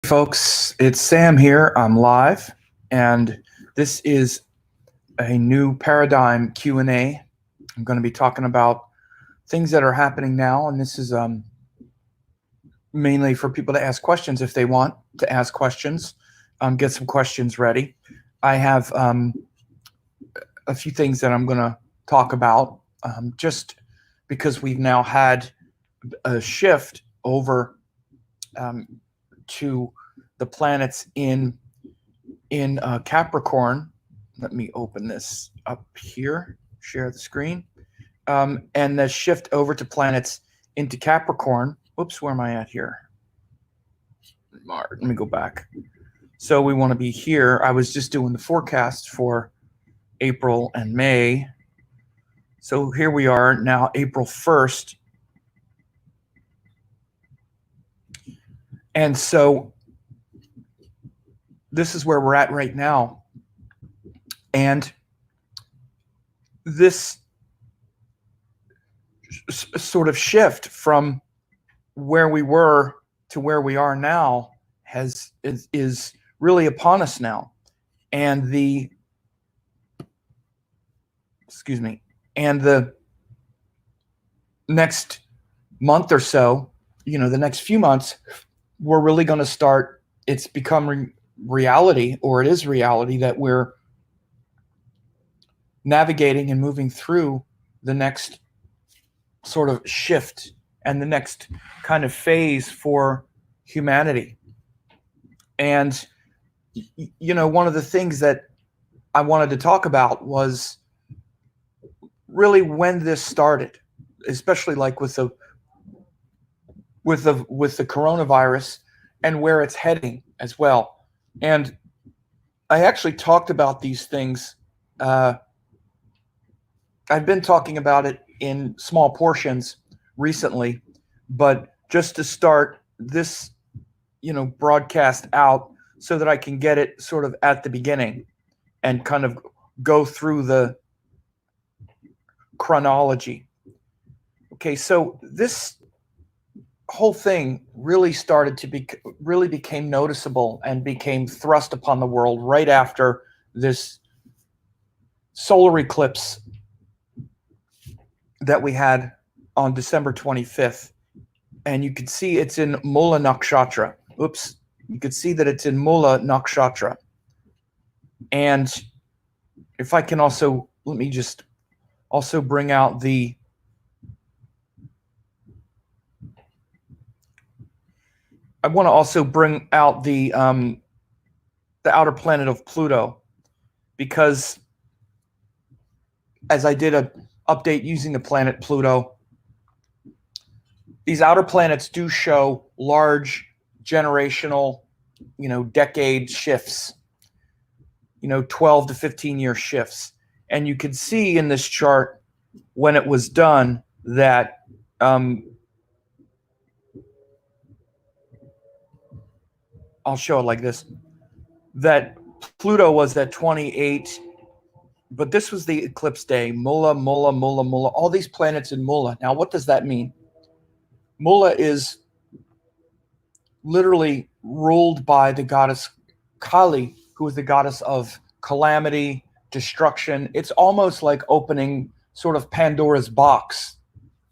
Folks, it's Sam here. I'm live, and this is a new paradigm Q&A. I'm going to be talking about things that are happening now, and this is mainly for people to ask questions if they want to ask questions. Get some questions ready. I have a few things that I'm going to talk about, just because we've now had a shift over to the planets in Capricorn. Let me open this up here, share the screen, and the shift over to planets into Capricorn. Whoops, where am I at here? Let me go back. So we want to be here. I was just doing the forecast for April and May. So here we are now, April 1st. And so this is where we're at right now. And this sort of shift from where we were to where we are now is really upon us now. And the next month or so, the next few months, we're really going to start, it's become reality, or it is reality, that we're navigating and moving through the next sort of shift and the next kind of phase for humanity. And, one of the things that I wanted to talk about was really when this started, especially like with the coronavirus and where it's heading as well. And I actually talked about these things. I've been talking about it in small portions recently, but just to start this, broadcast out so that I can get it sort of at the beginning and kind of go through the chronology. Okay, so this whole thing really started to really became noticeable and became thrust upon the world right after this solar eclipse that we had on December 25th. And you can see it's in Mula Nakshatra. Oops. You can see that it's in Mula Nakshatra. And if I can also, let me just also bring out I want to also bring out the outer planet of Pluto, because as I did an update using the planet Pluto, these outer planets do show large generational, decade shifts, 12 to 15 year shifts. And you can see in this chart when it was done that I'll show it like this, that Pluto was at 28, but this was the eclipse day. Mula, all these planets in Mula. Now, what does that mean? Mula is literally ruled by the goddess Kali, who is the goddess of calamity, destruction. It's almost like opening sort of Pandora's box,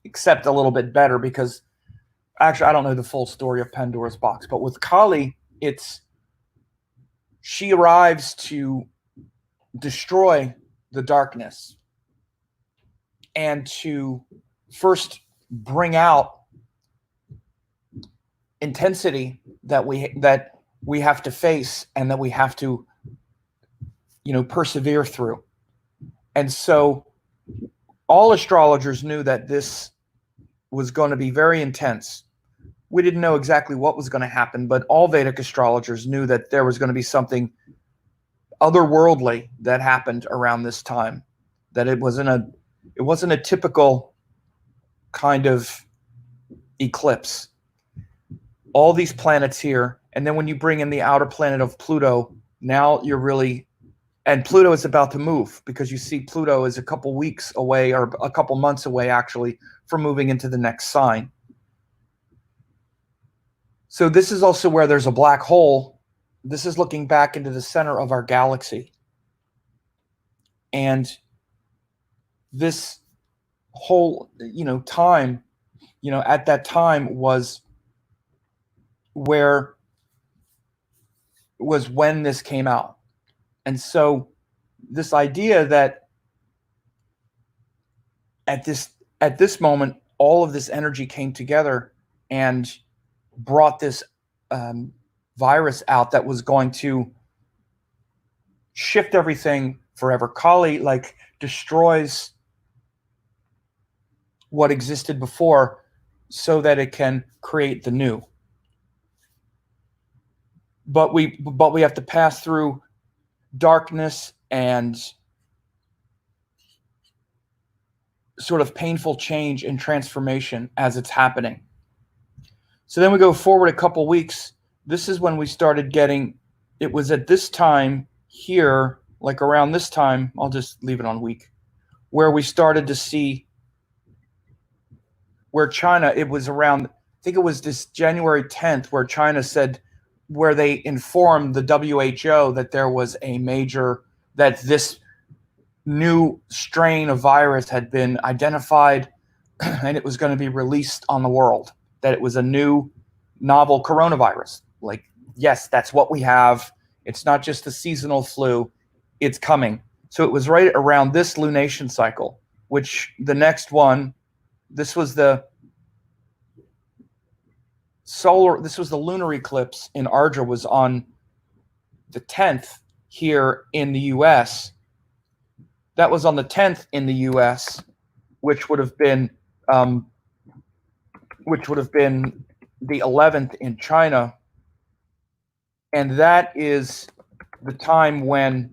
except a little bit better, because actually I don't know the full story of Pandora's box, but with Kali, she arrives to destroy the darkness and to first bring out intensity that we have to face and that we have to persevere through. And so all astrologers knew that this was going to be very intense. We didn't know exactly what was going to happen, but all Vedic astrologers knew that there was going to be something otherworldly that happened around this time, that it wasn't a typical kind of eclipse. All these planets here, and then when you bring in the outer planet of Pluto, now you're really, and Pluto is about to move, because you see Pluto is a couple weeks away, or a couple months away actually, from moving into the next sign. So this is also where there's a black hole. This is looking back into the center of our galaxy. And this whole, time, at that time was when this came out. And so this idea that at this moment, all of this energy came together and brought this virus out that was going to shift everything forever. Kali destroys what existed before so that it can create the new. But we have to pass through darkness and sort of painful change and transformation as it's happening. So then we go forward a couple weeks. This is when we started getting, it was at this time here, like around this time, I'll just leave it on week, where we started to see where China, it was around, I think it was this January 10th, where China said, where they informed the WHO that there was that this new strain of virus had been identified and it was going to be released on the world, that it was a new novel coronavirus. Like, yes, that's what we have. It's not just a seasonal flu. It's coming. So it was right around this lunation cycle, which the next one, this was the lunar eclipse in Ardra, was on the 10th here in the US. That was on the 10th in the US, which would have been the 11th in China. And that is the time when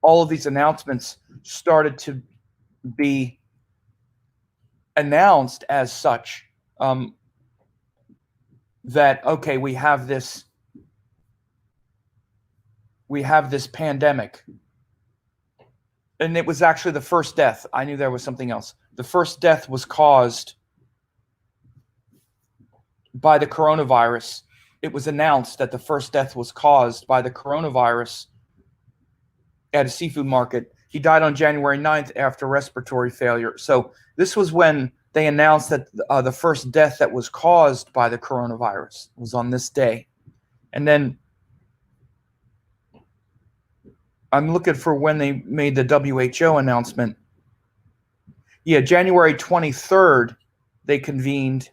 all of these announcements started to be announced as such, that, okay, we have this pandemic. And it was actually the first death. I knew there was something else. The first death was caused by the coronavirus. It was announced that the first death was caused by the coronavirus at a seafood market. He died on January 9th after respiratory failure. So this was when they announced that the first death that was caused by the coronavirus was on this day. And then I'm looking for when they made the WHO announcement. Yeah, January 23rd, they convened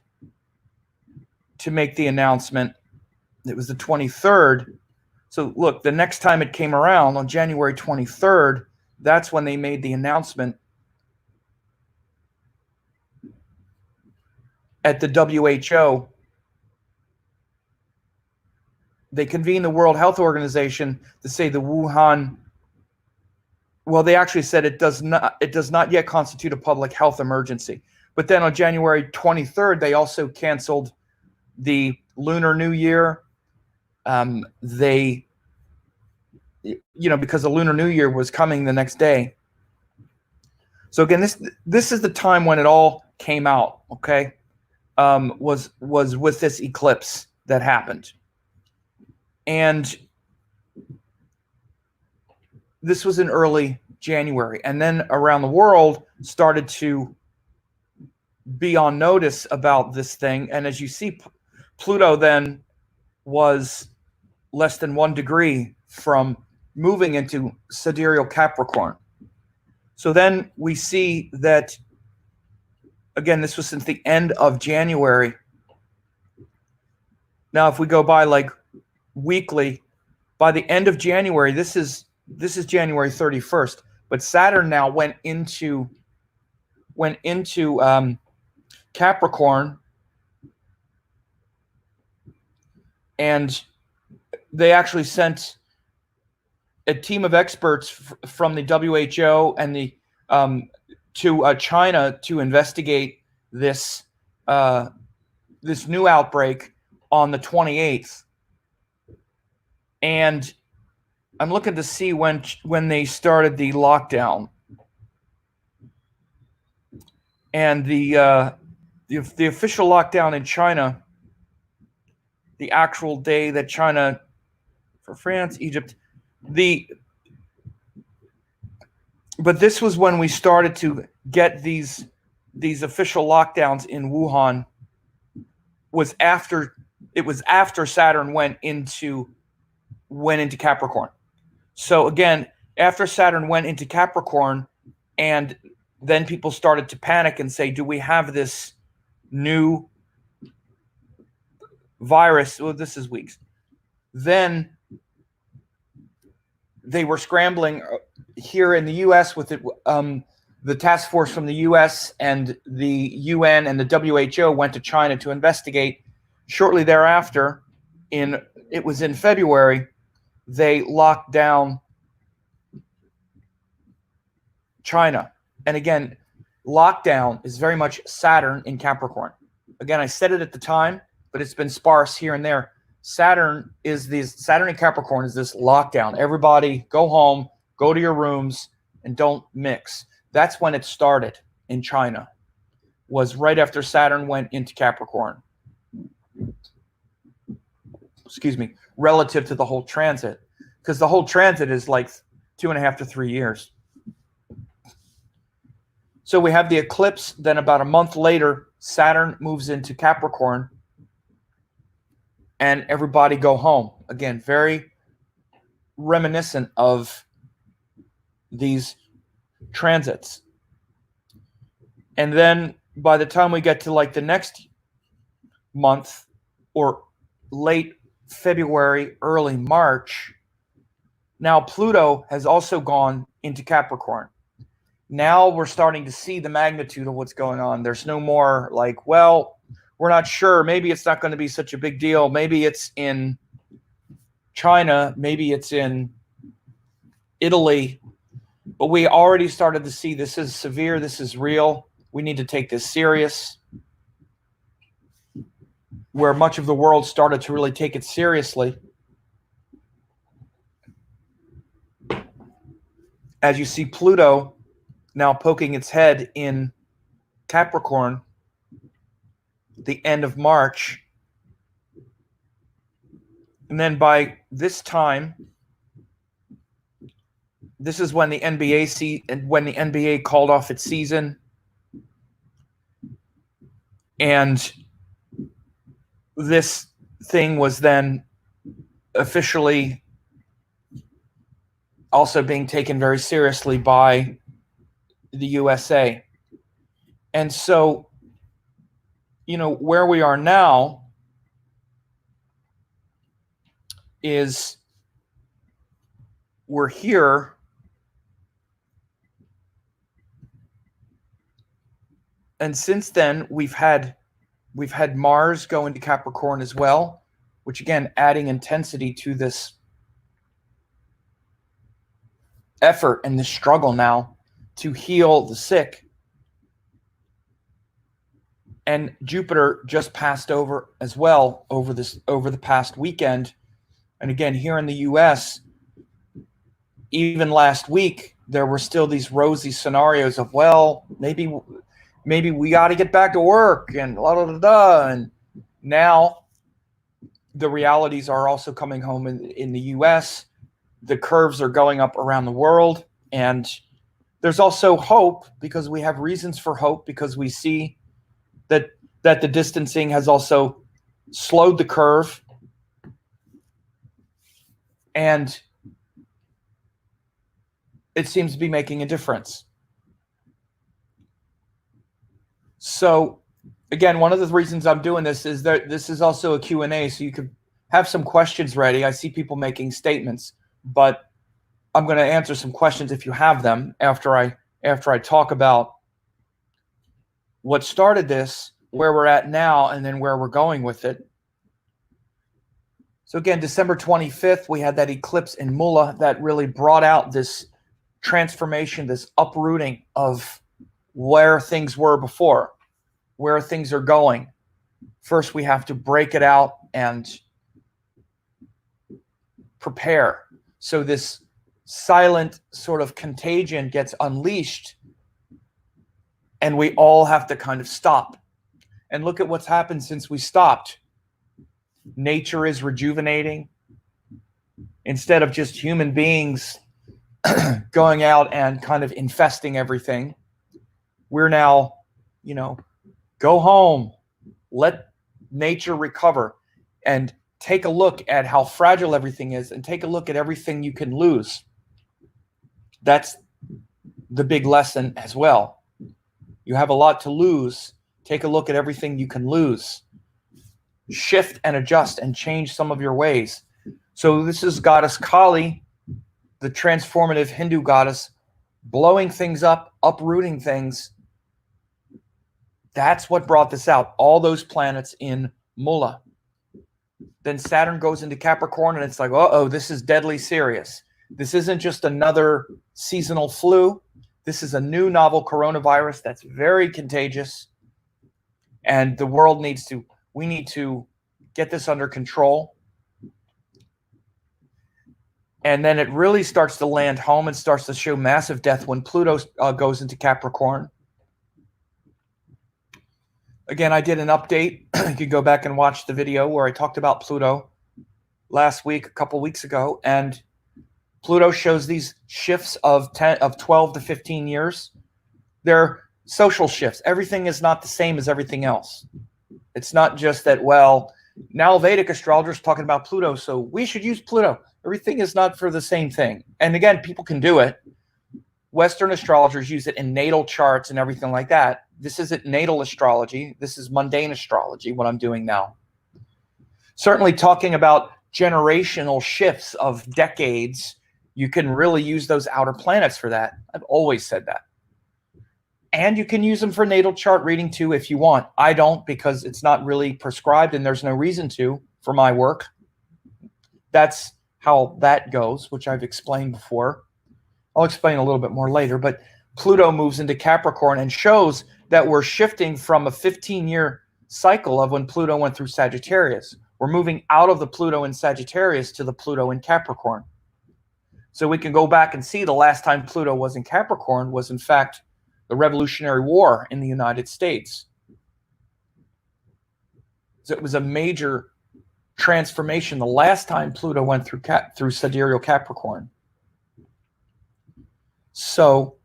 to make the announcement. It was the 23rd. So look, the next time it came around on January 23rd, that's when they made the announcement at the WHO. They convened the World Health Organization to say the Wuhan, well, they actually said it does not yet constitute a public health emergency. But then on January 23rd, they also canceled the Lunar New Year. Because the Lunar New Year was coming the next day. So again, this is the time when it all came out, okay? Was with this eclipse that happened. And this was in early January. And then around the world started to be on notice about this thing. And as you see, Pluto then was less than 1 degree from moving into Sidereal Capricorn. So then we see that, again, this was since the end of January. Now, if we go by like weekly, by the end of January, this is January 31st, but Saturn now went into Capricorn, and they actually sent a team of experts from the WHO and to China to investigate this new outbreak on the 28th. And I'm looking to see when they started the lockdown. And the official lockdown in China the actual day that China, for France, Egypt, but this was when we started to get these official lockdowns in Wuhan. It was after Saturn went into Capricorn. So again, after Saturn went into Capricorn, and then people started to panic and say, do we have this new virus? Well, this is weeks. Then they were scrambling here in the U.S. with it. The task force from the U.S. and the UN and the WHO went to China to investigate. Shortly thereafter, it was in February, they locked down China. And again, lockdown is very much Saturn in Capricorn. Again, I said it at the time, but it's been sparse here and there. Saturn in Capricorn is this lockdown. Everybody go home, go to your rooms, and don't mix. That's when it started in China, was right after Saturn went into Capricorn. Excuse me, relative to the whole transit, because the whole transit is like 2.5 to 3 years. So we have the eclipse, then about a month later, Saturn moves into Capricorn, and everybody go home. Again, very reminiscent of these transits. And then by the time we get to like the next month, or late February, early March, now Pluto has also gone into Capricorn. Now we're starting to see the magnitude of what's going on. There's no more like, well, we're not sure. Maybe it's not going to be such a big deal. Maybe it's in China. Maybe it's in Italy. But we already started to see this is severe. This is real. We need to take this serious. Where much of the world started to really take it seriously. As you see Pluto now poking its head in Capricorn, the end of March. And then by this time, this is when the NBA called off its season. And this thing was then officially also being taken very seriously by the USA. And so, where we are now is we're here. And since then, we've had Mars go into Capricorn as well, which again, adding intensity to this effort and this struggle now to heal the sick. And Jupiter just passed over as well over the past weekend. And again, here in the US, even last week, there were still these rosy scenarios of, well, maybe we got to get back to work and blah, blah, blah, blah. And now the realities are also coming home in the US. The curves are going up around the world. And there's also hope, because we have reasons for hope, because we see that the distancing has also slowed the curve. And it seems to be making a difference. So, again, one of the reasons I'm doing this is that this is also a Q&A, so you could have some questions ready. I see people making statements, but I'm going to answer some questions if you have them after I talk about what started this, where we're at now, and then where we're going with it. So again, December 25th, we had that eclipse in Mula that really brought out this transformation, this uprooting of where things were before, where things are going. First, we have to break it out and prepare. So this silent sort of contagion gets unleashed, and we all have to kind of stop. And look at what's happened since we stopped. Nature is rejuvenating. Instead of just human beings going out and kind of infesting everything, we're now, go home, let nature recover, and take a look at how fragile everything is, and take a look at everything you can lose. That's the big lesson as well. You have a lot to lose. Take a look at everything you can lose. Shift and adjust and change some of your ways. So this is Goddess Kali, the transformative Hindu goddess, blowing things up, uprooting things. That's what brought this out. All those planets in Mula. Then Saturn goes into Capricorn, and it's like, uh-oh, this is deadly serious. This isn't just another seasonal flu. This is a new novel coronavirus that's very contagious. And the world we need to get this under control. And then it really starts to land home and starts to show massive death when Pluto goes into Capricorn. Again, I did an update. You could go back and watch the video where I talked about Pluto last week, a couple weeks ago. And Pluto shows these shifts of 12 to 15 years. They're social shifts. Everything is not the same as everything else. It's not just that, well, now Vedic astrologers talking about Pluto, so we should use Pluto. Everything is not for the same thing. And again, people can do it. Western astrologers use it in natal charts and everything like that. This isn't natal astrology. This is mundane astrology, what I'm doing now. Certainly talking about generational shifts of decades, you can really use those outer planets for that. I've always said that. And you can use them for natal chart reading too if you want. I don't, because it's not really prescribed and there's no reason to for my work. That's how that goes, which I've explained before. I'll explain a little bit more later, but Pluto moves into Capricorn and shows that we're shifting from a 15-year cycle of when Pluto went through Sagittarius. We're moving out of the Pluto in Sagittarius to the Pluto in Capricorn. So we can go back and see the last time Pluto was in Capricorn was, in fact, the Revolutionary War in the United States. So it was a major transformation the last time Pluto went through Sidereal Capricorn. So,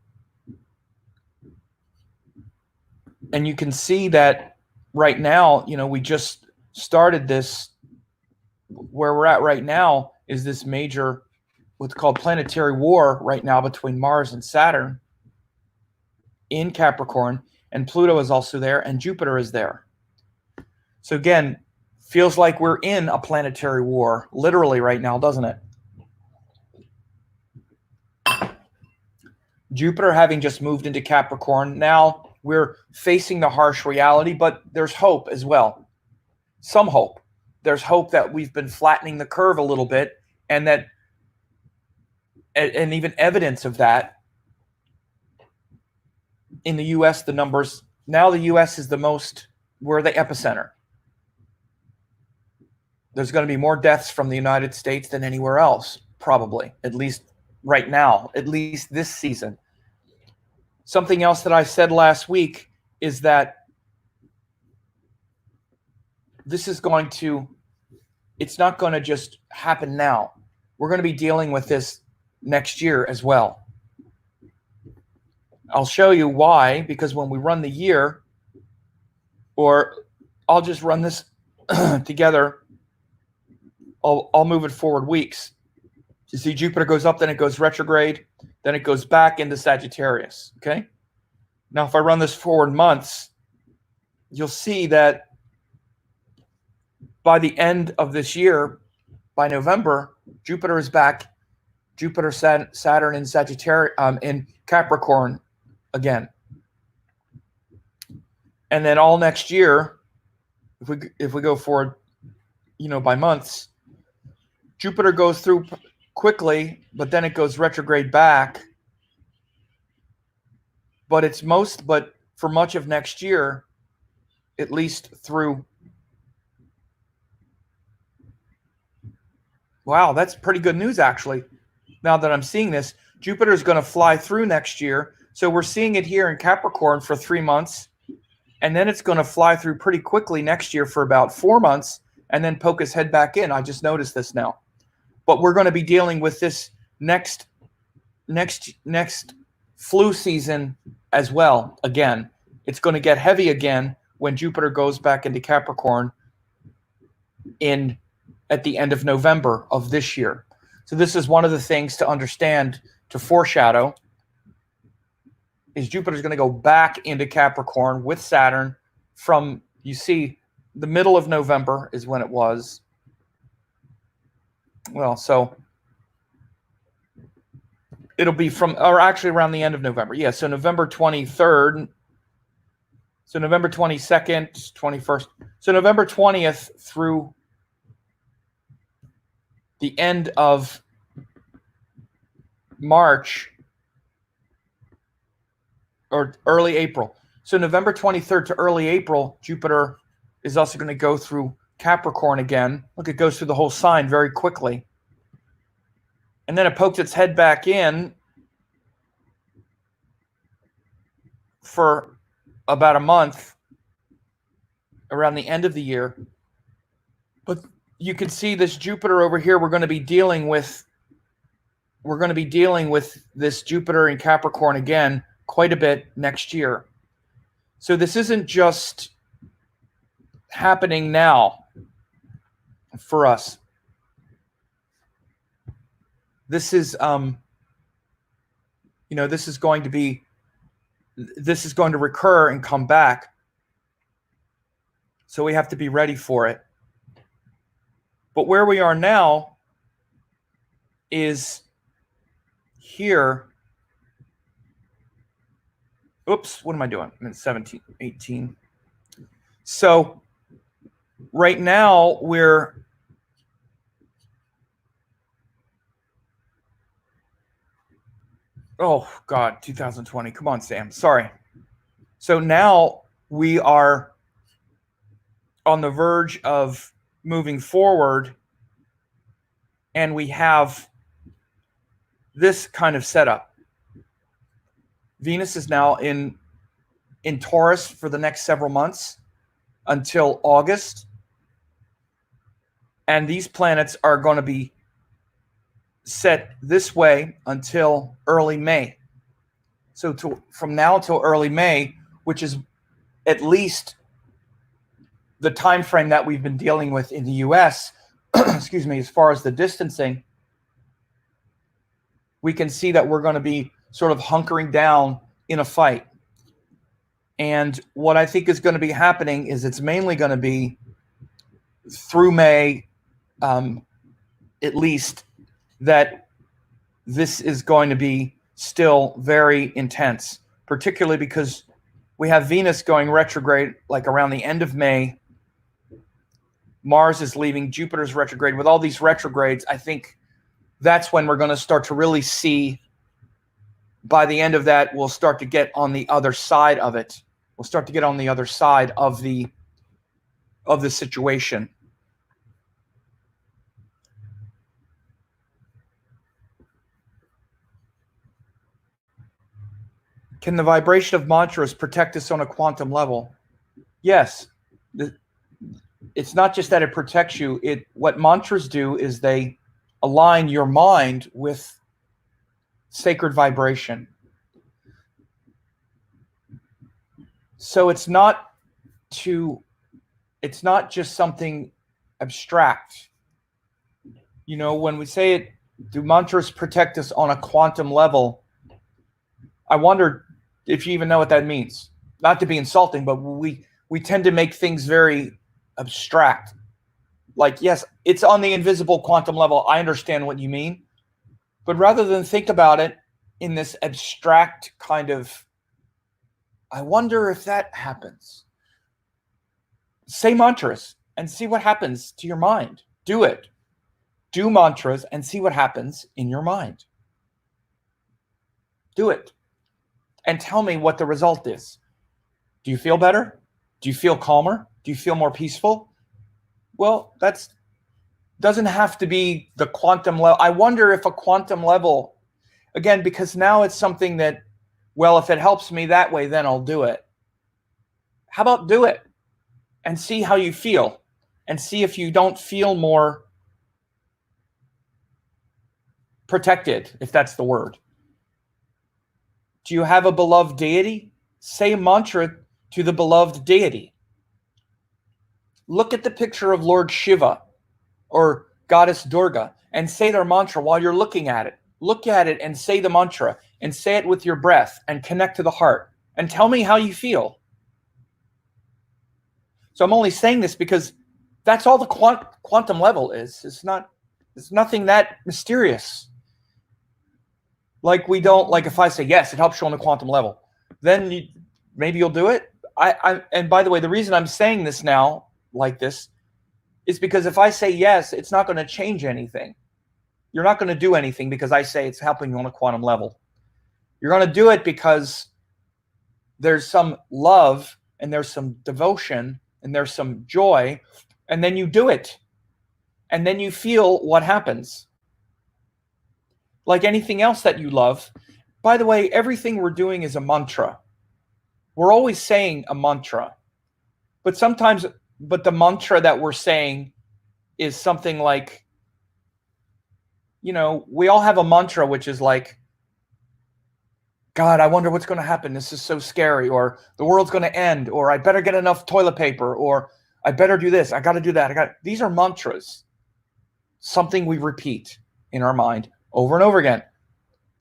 and you can see that right now, we just started this. Where we're at right now is this major, what's called planetary war right now between Mars and Saturn in Capricorn, and Pluto is also there, and Jupiter is there. So again, feels like we're in a planetary war, literally right now, doesn't it? Jupiter having just moved into Capricorn, now we're facing the harsh reality, but there's hope as well. Some hope. There's hope that we've been flattening the curve a little bit, and that, and even evidence of that in the U.S., the numbers, now the U.S. is we're the epicenter. There's going to be more deaths from the United States than anywhere else, probably, at least right now, at least this season. Something else that I said last week is that this is it's not going to just happen now. We're going to be dealing with this next year as well. I'll show you why, because when we run the year, or I'll just run this together, I'll move it forward weeks. You see Jupiter goes up, then it goes retrograde, then it goes back into Sagittarius, okay? Now, if I run this forward months, you'll see that by the end of this year, by November, Jupiter is back. Jupiter, Saturn in Sagittarius, in Capricorn again. And then all next year, if we go forward, by months, Jupiter goes through quickly, but then it goes retrograde back. But for much of next year, at least through. Wow, that's pretty good news, actually. Now that I'm seeing this, Jupiter is going to fly through next year. So we're seeing it here in Capricorn for 3 months. And then it's going to fly through pretty quickly next year for about 4 months. and then poke his head back in. I just noticed this now. But we're going to be dealing with this next flu season as well. Again, it's going to get heavy again when Jupiter goes back into Capricorn at the end of November of this year. So this is one of the things to understand, to foreshadow, is Jupiter's going to go back into Capricorn with Saturn from, you see, the middle of November is when it was. Well, so it'll be from, or actually around the end of November. Yeah, so November 23rd. So November 22nd, 21st. So November 20th through the end of March or early April. So November 23rd to early April, Jupiter is also going to go through Capricorn again. Look, it goes through the whole sign very quickly. And then it pokes its head back in for about a month around the end of the year. But you can see this Jupiter over here, we're going to be dealing with this Jupiter in Capricorn again quite a bit next year. So this isn't just happening now for us. This is this is going to recur and come back. So we have to be ready for it. But where we are now is here. Oops, what am I doing? I'm at 17, 18. So right now we're oh God, 2020. Come on, Sam. Sorry. So now we are on the verge of moving forward, and we have this kind of setup. Venus is now in Taurus for the next several months until August. And these planets are going to be set this way until early May. So from now until early May, which is at least the time frame that we've been dealing with in the US, excuse me, as far as the distancing, we can see that we're going to be sort of hunkering down in a fight. And what I think is going to be happening is it's mainly going to be through May, at least, that this is going to be still very intense, particularly because we have Venus going retrograde like around the end of May. Mars is leaving, Jupiter's retrograde. With all these retrogrades, I think that's when we're going to start to really see, by the end of that, we'll start to get on the other side of it. We'll start to get on the other side of the situation. Can the vibration of mantras protect us on a quantum level? Yes. It's not just that it protects you. What mantras do is they align your mind with sacred vibration. So it's not just something abstract. You know, when we say it, do mantras protect us on a quantum level? I wonder if you even know what that means. Not to be insulting, but we tend to make things very abstract. Like, yes, it's on the invisible quantum level. I understand what you mean. But rather than think about it in this abstract kind of, I wonder if that happens. Say mantras and see what happens to your mind. Do it. Do mantras and see what happens in your mind. Do it. And tell me what the result is. Do you feel better? Do you feel calmer? Do you feel more peaceful? Well, that doesn't have to be the quantum level. I wonder if a quantum level, again, because now it's something that, well, if it helps me that way, then I'll do it. How about do it and see how you feel? and see if you don't feel more protected, if that's the word. Do you have a beloved deity? Say a mantra to the beloved deity. Look at the picture of Lord Shiva or Goddess Durga and say their mantra while you're looking at it. Look at it and say the mantra and say it with your breath and connect to the heart and tell me how you feel. So I'm only saying this because that's all the quantum level is. It's nothing that mysterious. Like if I say, yes, it helps you on the quantum level, then maybe you'll do it. And by the way, the reason I'm saying this now like this is because if I say yes, it's not going to change anything. You're not going to do anything because I say it's helping you on a quantum level. You're going to do it because there's some love and there's some devotion and there's some joy, and then you do it. And then you feel what happens. Like anything else that you love. By the way, everything we're doing is a mantra. We're always saying a mantra. But the mantra that we're saying is something like, we all have a mantra which is like, God, I wonder what's going to happen. This is so scary. Or the world's going to end. Or I better get enough toilet paper. Or I better do this. I got to do that. These are mantras. Something we repeat in our mind over and over again.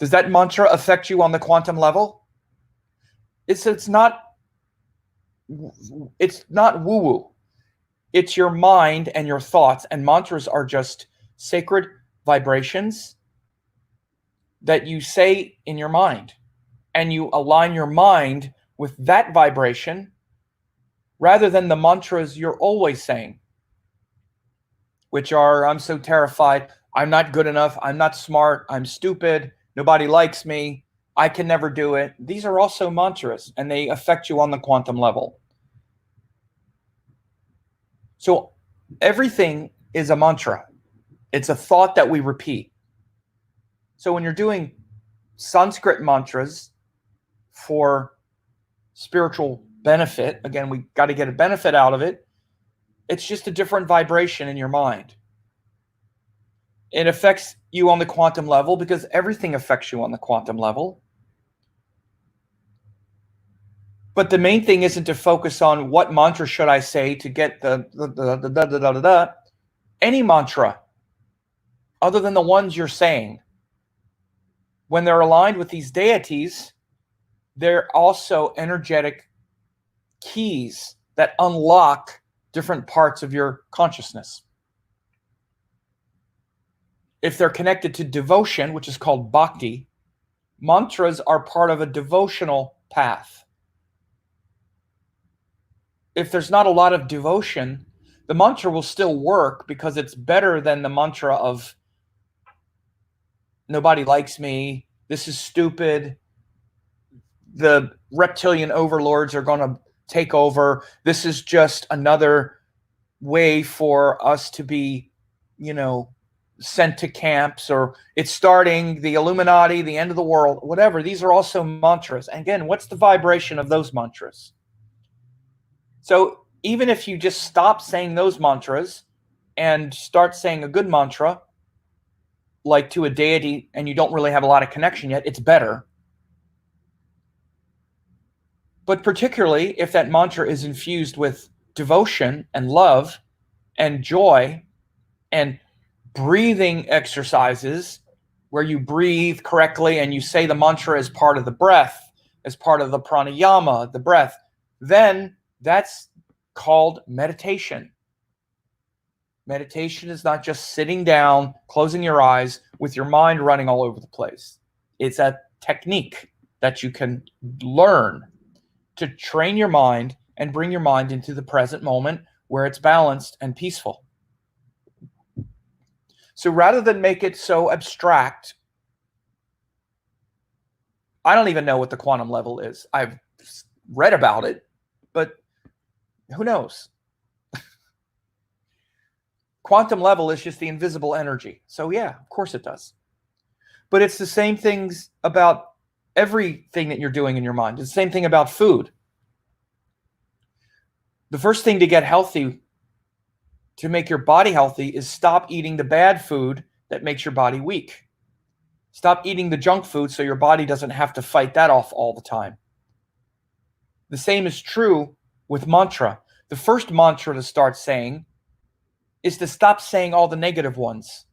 Does that mantra affect you on the quantum level? It's not woo-woo. It's your mind and your thoughts, and mantras are just sacred vibrations that you say in your mind, and you align your mind with that vibration rather than the mantras you're always saying, which are, I'm so terrified, I'm not good enough, I'm not smart, I'm stupid, nobody likes me, I can never do it. These are also mantras, and they affect you on the quantum level. So everything is a mantra. It's a thought that we repeat. So when you're doing Sanskrit mantras for spiritual benefit, again, we got to get a benefit out of it. It's just a different vibration in your mind. It affects you on the quantum level because everything affects you on the quantum level. But the main thing isn't to focus on what mantra should I say to get the any mantra other than the ones you're saying. When they're aligned with these deities, they're also energetic keys that unlock different parts of your consciousness. If they're connected to devotion, which is called bhakti, mantras are part of a devotional path. If there's not a lot of devotion, the mantra will still work because it's better than the mantra of nobody likes me, this is stupid, the reptilian overlords are going to take over, this is just another way for us to be, sent to camps, or it's starting the Illuminati, the end of the world, whatever. These are also mantras. And again, what's the vibration of those mantras? So even if you just stop saying those mantras and start saying a good mantra, like to a deity, and you don't really have a lot of connection yet, it's better. But particularly if that mantra is infused with devotion and love and joy and breathing exercises where you breathe correctly and you say the mantra as part of the breath, as part of the pranayama, the breath, then that's called meditation. Meditation is not just sitting down, closing your eyes with your mind running all over the place. It's a technique that you can learn to train your mind and bring your mind into the present moment where it's balanced and peaceful. So rather than make it so abstract, I don't even know what the quantum level is. I've read about it, but who knows? Quantum level is just the invisible energy. So yeah, of course it does. But it's the same things about everything that you're doing in your mind. It's the same thing about food. The first thing to get healthy to make your body healthy is stop eating the bad food that makes your body weak. Stop eating the junk food so your body doesn't have to fight that off all the time. The same is true with mantra. The first mantra to start saying is to stop saying all the negative ones.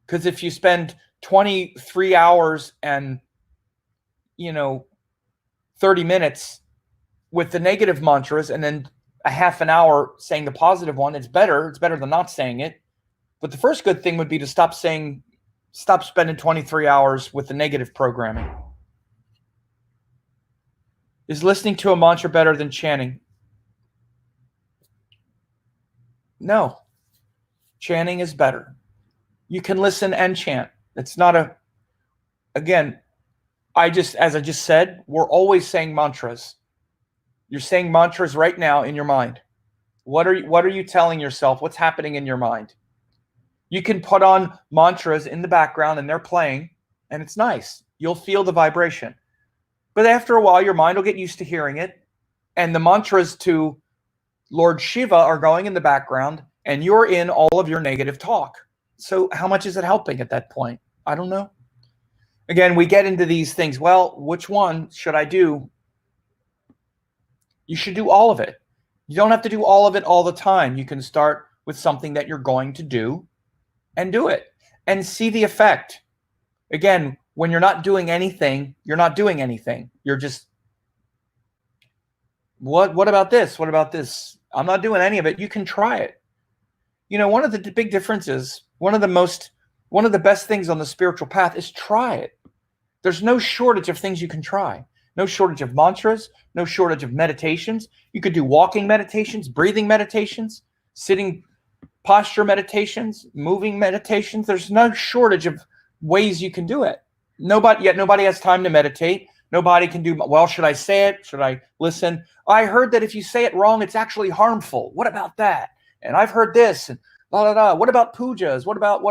Because if you spend 23 hours and 30 minutes with the negative mantras and then a half an hour saying the positive one, it's better than not saying it. But the first good thing would be to stop spending 23 hours with the negative programming. Is listening to a mantra better than chanting? No. Chanting is better. You can listen and chant. It's not again, as I just said, we're always saying mantras. You're saying mantras right now in your mind. What are you telling yourself? What's happening in your mind? You can put on mantras in the background and they're playing, and it's nice. You'll feel the vibration. But after a while, your mind will get used to hearing it, and the mantras to Lord Shiva are going in the background, and you're in all of your negative talk. So how much is it helping at that point? I don't know. Again, we get into these things. Well, which one should I do? You should do all of it. You don't have to do all of it all the time. You can start with something that you're going to do and do it and see the effect. Again, when you're not doing anything, you're not doing anything. You're just, what about this? What about this? I'm not doing any of it. You can try it. One of the big differences, one of the best things on the spiritual path is try it. There's no shortage of things you can try. No shortage of mantras, no shortage of meditations. You could do walking meditations, breathing meditations, sitting posture meditations, moving meditations. There's no shortage of ways you can do it. Nobody has time to meditate. Nobody can do, well, should I say it? Should I listen? I heard that if you say it wrong, it's actually harmful. What about that? And I've heard this and blah, blah, blah. What about pujas? What about?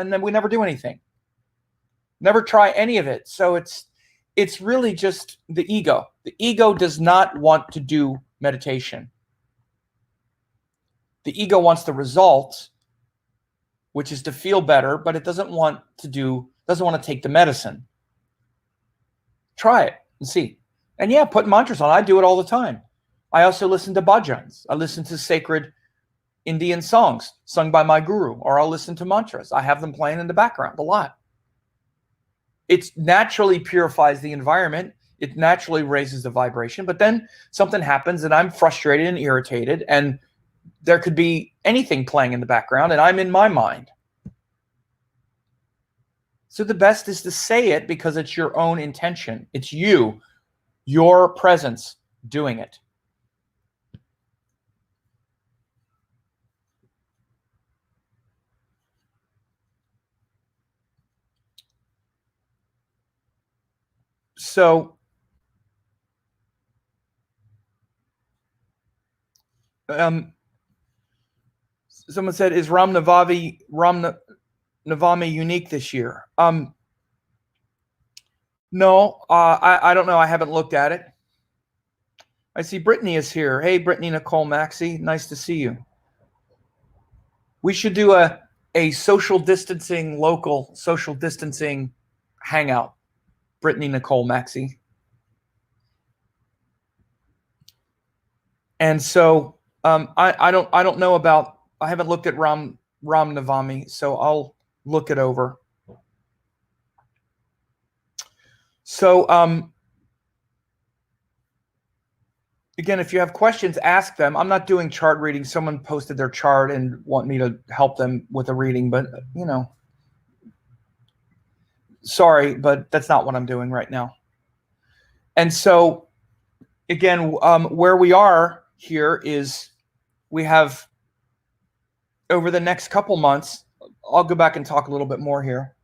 And then we never do anything. Never try any of it. So it's really just the ego. The ego does not want to do meditation. The ego wants the result, which is to feel better, but it doesn't want to take the medicine. Try it and see. And yeah, put mantras on. I do it all the time. I also listen to bhajans. I listen to sacred Indian songs sung by my guru, or I'll listen to mantras. I have them playing in the background a lot. It naturally purifies the environment. It naturally raises the vibration, but then something happens and I'm frustrated and irritated, and there could be anything playing in the background and I'm in my mind. So the best is to say it because it's your own intention. It's you, your presence doing it. So someone said, is Navami unique this year? No, I don't know. I haven't looked at it. I see Brittany is here. Hey, Brittany Nicole Maxey, nice to see you. We should do a local social distancing hangout. Brittany Nicole Maxey. And so I don't know about, I haven't looked at Ram Navami, so I'll look it over. So again, if you have questions, ask them. I'm not doing chart reading. Someone posted their chart and want me to help them with a reading, but sorry, but that's not what I'm doing right now. And so again, where we are here is we have, over the next couple months, I'll go back and talk a little bit more here.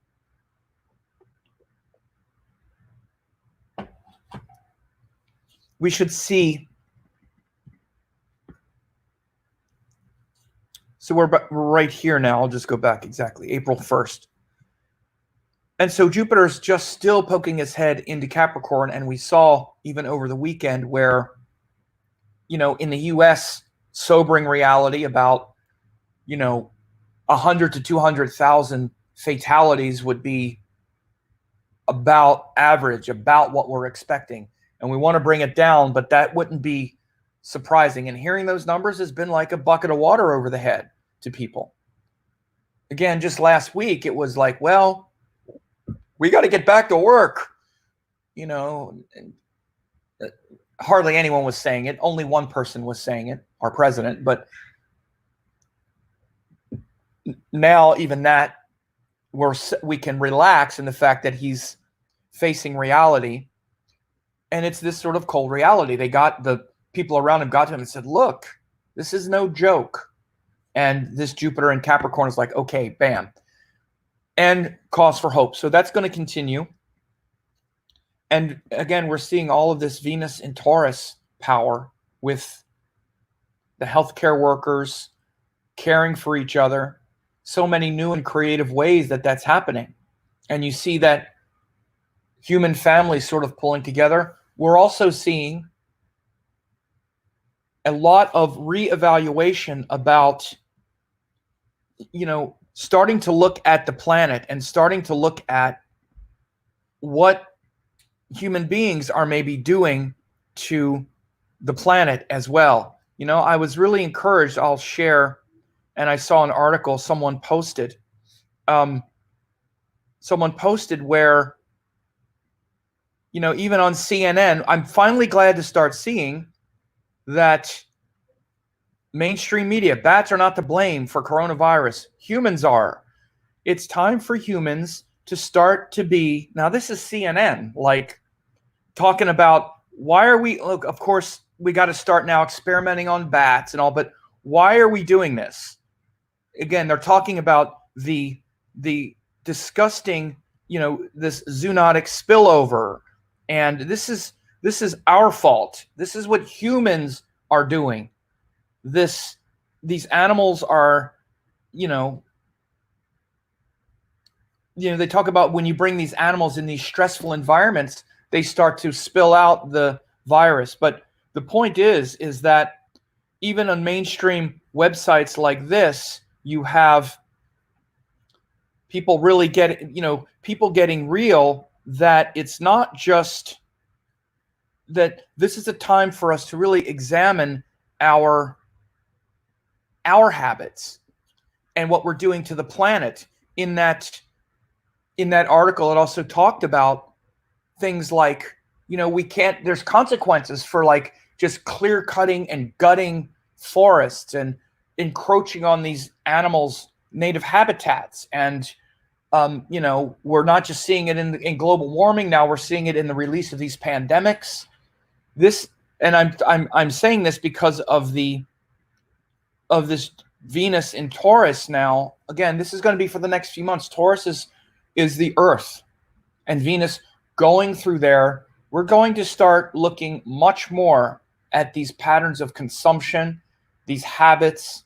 We should see, so we're right here now. I'll just go back exactly, April 1st. And so Jupiter's just still poking his head into Capricorn, and we saw even over the weekend where, in the US, sobering reality about, 100 to 200,000 fatalities would be about average, about what we're expecting. And we want to bring it down, but that wouldn't be surprising. And hearing those numbers has been like a bucket of water over the head to people. Again, just last week, it was like, well, we got to get back to work. Hardly anyone was saying it. Only one person was saying it, our president. But now even that, we can relax in the fact that he's facing reality. And it's this sort of cold reality. The people around him got to him and said, look, this is no joke. And this Jupiter in Capricorn is like, okay, bam. And cause for hope. So that's going to continue. And again, we're seeing all of this Venus in Taurus power with the healthcare workers caring for each other. So many new and creative ways that's happening. And you see that human families sort of pulling together. We're also seeing a lot of reevaluation about, starting to look at the planet and starting to look at what human beings are maybe doing to the planet as well. I was really encouraged. I'll share, and I saw an article someone posted. Where, even on CNN, I'm finally glad to start seeing that mainstream media, bats are not to blame for coronavirus. Humans are. It's time for humans to start to be, now this is CNN, like talking about look, of course, we got to start now experimenting on bats and all, but why are we doing this? Again, they're talking about the disgusting, this zoonotic spillover. And this is our fault. This is what humans are doing. These animals are, they talk about when you bring these animals in these stressful environments, they start to spill out the virus. But the point is that even on mainstream websites like this, you have people really people getting real, that it's not just that this is a time for us to really examine our habits and what we're doing to the planet. In that article, it also talked about things like, there's consequences for like just clear cutting and gutting forests and encroaching on these animals' native habitats. And, we're not just seeing it in global warming. Now we're seeing it in the release of these pandemics. And I'm saying this because of this Venus in Taurus now. Again, this is going to be for the next few months. Taurus is the Earth, and Venus going through there. We're going to start looking much more at these patterns of consumption, these habits,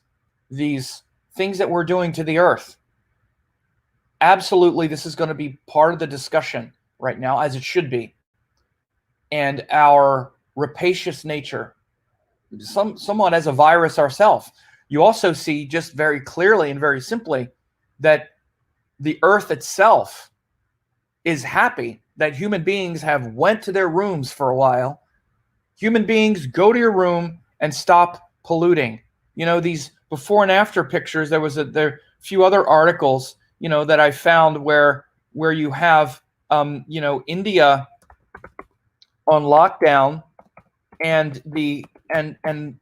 these things that we're doing to the Earth. Absolutely, this is going to be part of the discussion right now, as it should be. And our rapacious nature, somewhat as a virus ourselves. You also see just very clearly and very simply that the Earth itself is happy that human beings have went to their rooms for a while. Human beings, go to your room and stop polluting. These before and after pictures, there are a few other articles, that I found where you have, India on lockdown, and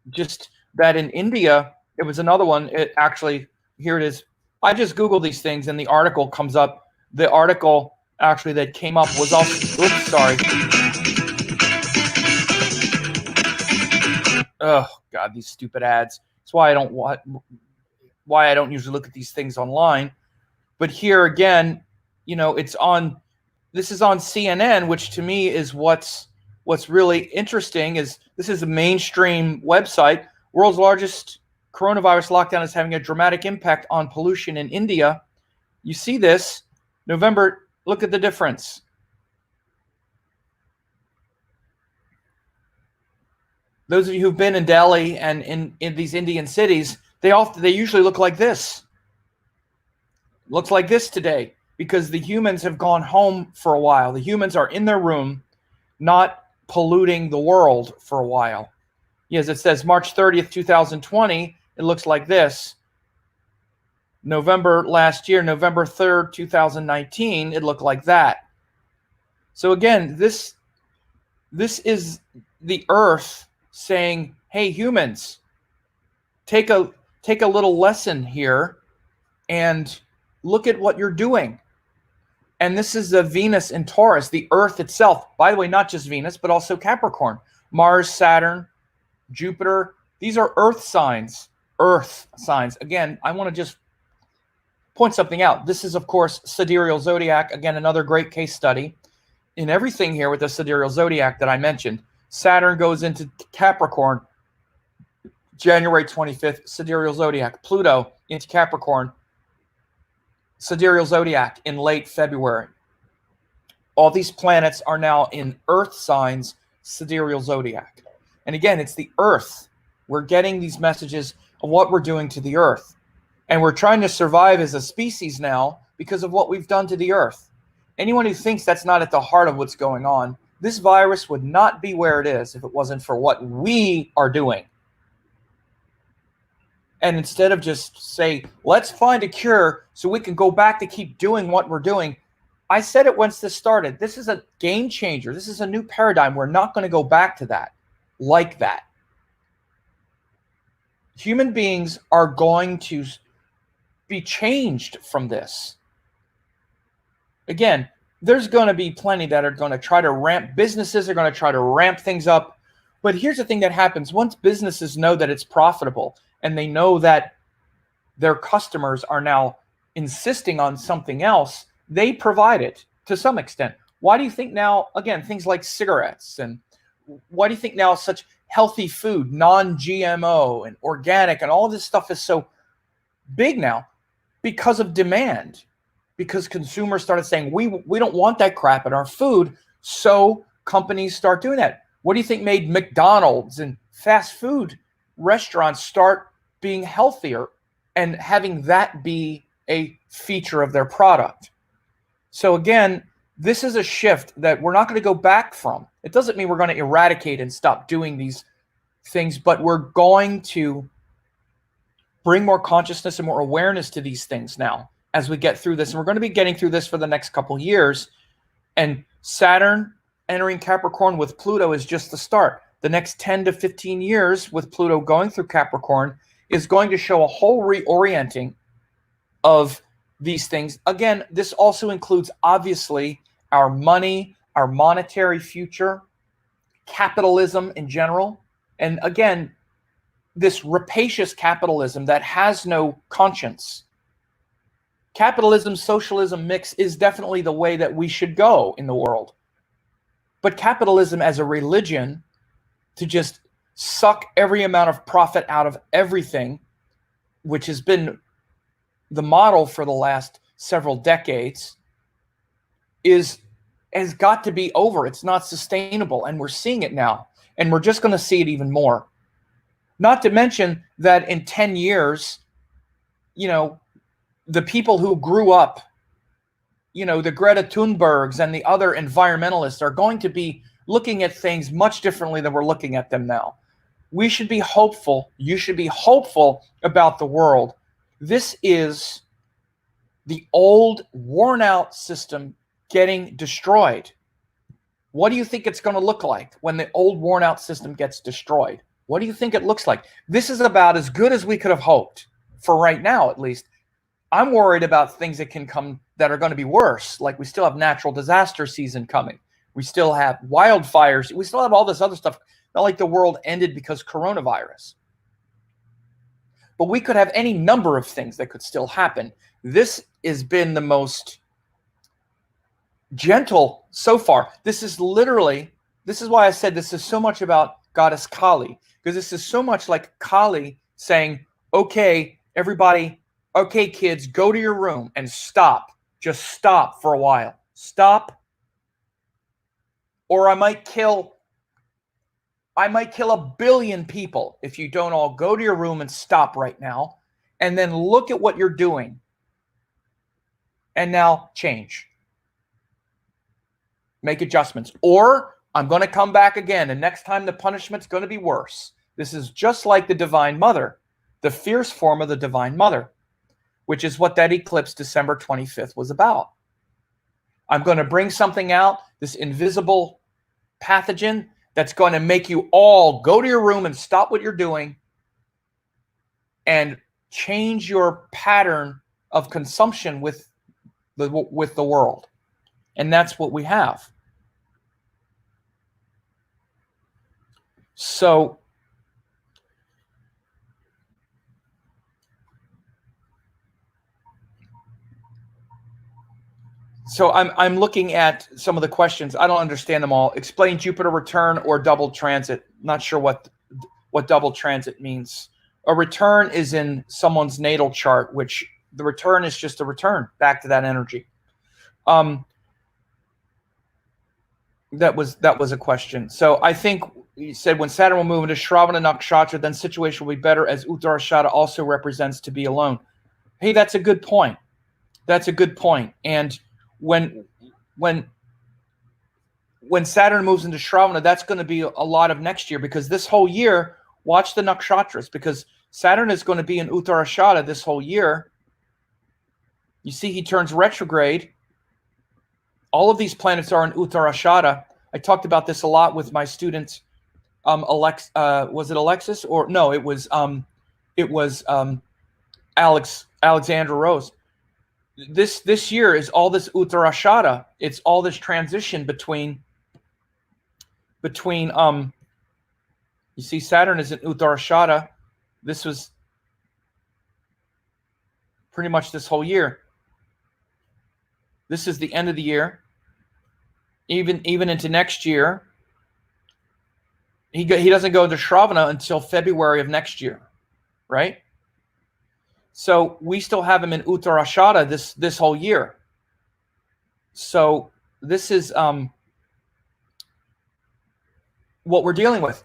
just that in India, it was another one. It actually, here it is. I just Googled these things and the article comes up. The article actually that came up was also, oops, sorry. Oh God, these stupid ads. That's why I don't usually look at these things online. But here again, this is on CNN, which to me is what's really interesting. Is this is a mainstream website. World's largest coronavirus lockdown is having a dramatic impact on pollution in India. You see this, November, look at the difference. Those of you who've been in Delhi and in these Indian cities, they usually look like this. Looks like this today because the humans have gone home for a while. The humans are in their room, not polluting the world for a while. Yes, it says March 30th, 2020. It looks like this. November last year, November 3rd, 2019, it looked like that. So again, this is the Earth saying, hey, humans, take a little lesson here and look at what you're doing. And this is the Venus in Taurus, the Earth itself. By the way, not just Venus, but also Capricorn. Mars, Saturn, Jupiter. These are Earth signs. Earth signs. Again, I want to just point something out. This is, of course, Sidereal Zodiac. Again, another great case study. In everything here with the Sidereal Zodiac that I mentioned, Saturn goes into Capricorn January 25th, Sidereal Zodiac. Pluto into Capricorn, Sidereal Zodiac in late February. All these planets are now in Earth signs, Sidereal Zodiac. And again, it's the Earth. We're getting these messages of what we're doing to the Earth. And we're trying to survive as a species now because of what we've done to the Earth. Anyone who thinks that's not at the heart of what's going on, this virus would not be where it is if it wasn't for what we are doing. And instead of just say, let's find a cure so we can go back to keep doing what we're doing. I said it once this started. This is a game changer. This is a new paradigm. We're not going to go back to that like that. Human beings are going to be changed from this. Again, there's going to be plenty that are going to try to ramp, businesses are going to try to ramp things up. But here's the thing that happens. Once businesses know that it's profitable and they know that their customers are now insisting on something else, they provide it to some extent. Why do you think now, again, things like cigarettes, and why do you think now such healthy food, non-GMO and organic and all of this stuff is so big now? Because of demand. Because consumers started saying, we don't want that crap in our food, so companies start doing that. What do you think made McDonald's and fast food restaurants start being healthier and having that be a feature of their product? So again, this is a shift that we're not going to go back from. It doesn't mean we're going to eradicate and stop doing these things, but we're going to bring more consciousness and more awareness to these things now as we get through this. And we're going to be getting through this for the next couple years. And Saturn entering Capricorn with Pluto is just the start. The next 10 to 15 years with Pluto going through Capricorn is going to show a whole reorienting of these things. Again, this also includes, obviously, our money, our monetary future, capitalism in general. And again, this rapacious capitalism that has no conscience. Capitalism, socialism mix is definitely the way that we should go in the world. But capitalism as a religion, to just suck every amount of profit out of everything, which has been the model for the last several decades, has got to be over. It's not sustainable, and we're seeing it now, and we're just going to see it even more. Not to mention that in 10 years, the people who grew up, the Greta Thunbergs and the other environmentalists are going to be looking at things much differently than we're looking at them now. We should be hopeful. You should be hopeful about the world. This is the old, worn-out system getting destroyed. What do you think it's going to look like when the old, worn-out system gets destroyed? What do you think it looks like? This is about as good as we could have hoped, for right now at least. I'm worried about things that can come that are going to be worse, like we still have natural disaster season coming. We still have wildfires. We still have all this other stuff. Not like the world ended because coronavirus. But we could have any number of things that could still happen. This has been the most gentle so far. This is why I said this is so much about Goddess Kali, because this is so much like Kali saying, okay, everybody, okay, kids, go to your room and stop. Just stop for a while. Stop, or I might kill I might kill 1 billion people if you don't all go to your room and stop right now, and then look at what you're doing, and now change. Make adjustments. Or I'm going to come back again, and next time the punishment's going to be worse. This is just like the Divine Mother, the fierce form of the Divine Mother, which is what that eclipse December 25th was about. I'm going to bring something out, this invisible pathogen that's going to make you all go to your room and stop what you're doing and change your pattern of consumption with the world. And that's what we have. So I'm looking at some of the questions. I don't understand them all. Explain Jupiter return or double transit. Not sure what double transit means. A return is in someone's natal chart, which the return is just a return back to that energy. That was a question. So I think you said when Saturn will move into Shravana Nakshatra, then situation will be better, as Uttarashada also represents to be alone. Hey, that's a good point. That's a good point. And when Saturn moves into Shravana, that's going to be a lot of next year, because this whole year, watch the nakshatras, because Saturn is going to be in Uttarashada this whole year. You see, he turns retrograde. All of these planets are in Uttarashada. I talked about this a lot with my students. Was it Alexis or no? It was Alexandra Rose. This year is all this Uttarashada. It's all this transition between you see, Saturn is in Uttarashada. This was pretty much this whole year. This is the end of the year. Even into next year. He doesn't go into Shravana until February of next year, right? So we still have him in Uttarashada this whole year. So this is what we're dealing with.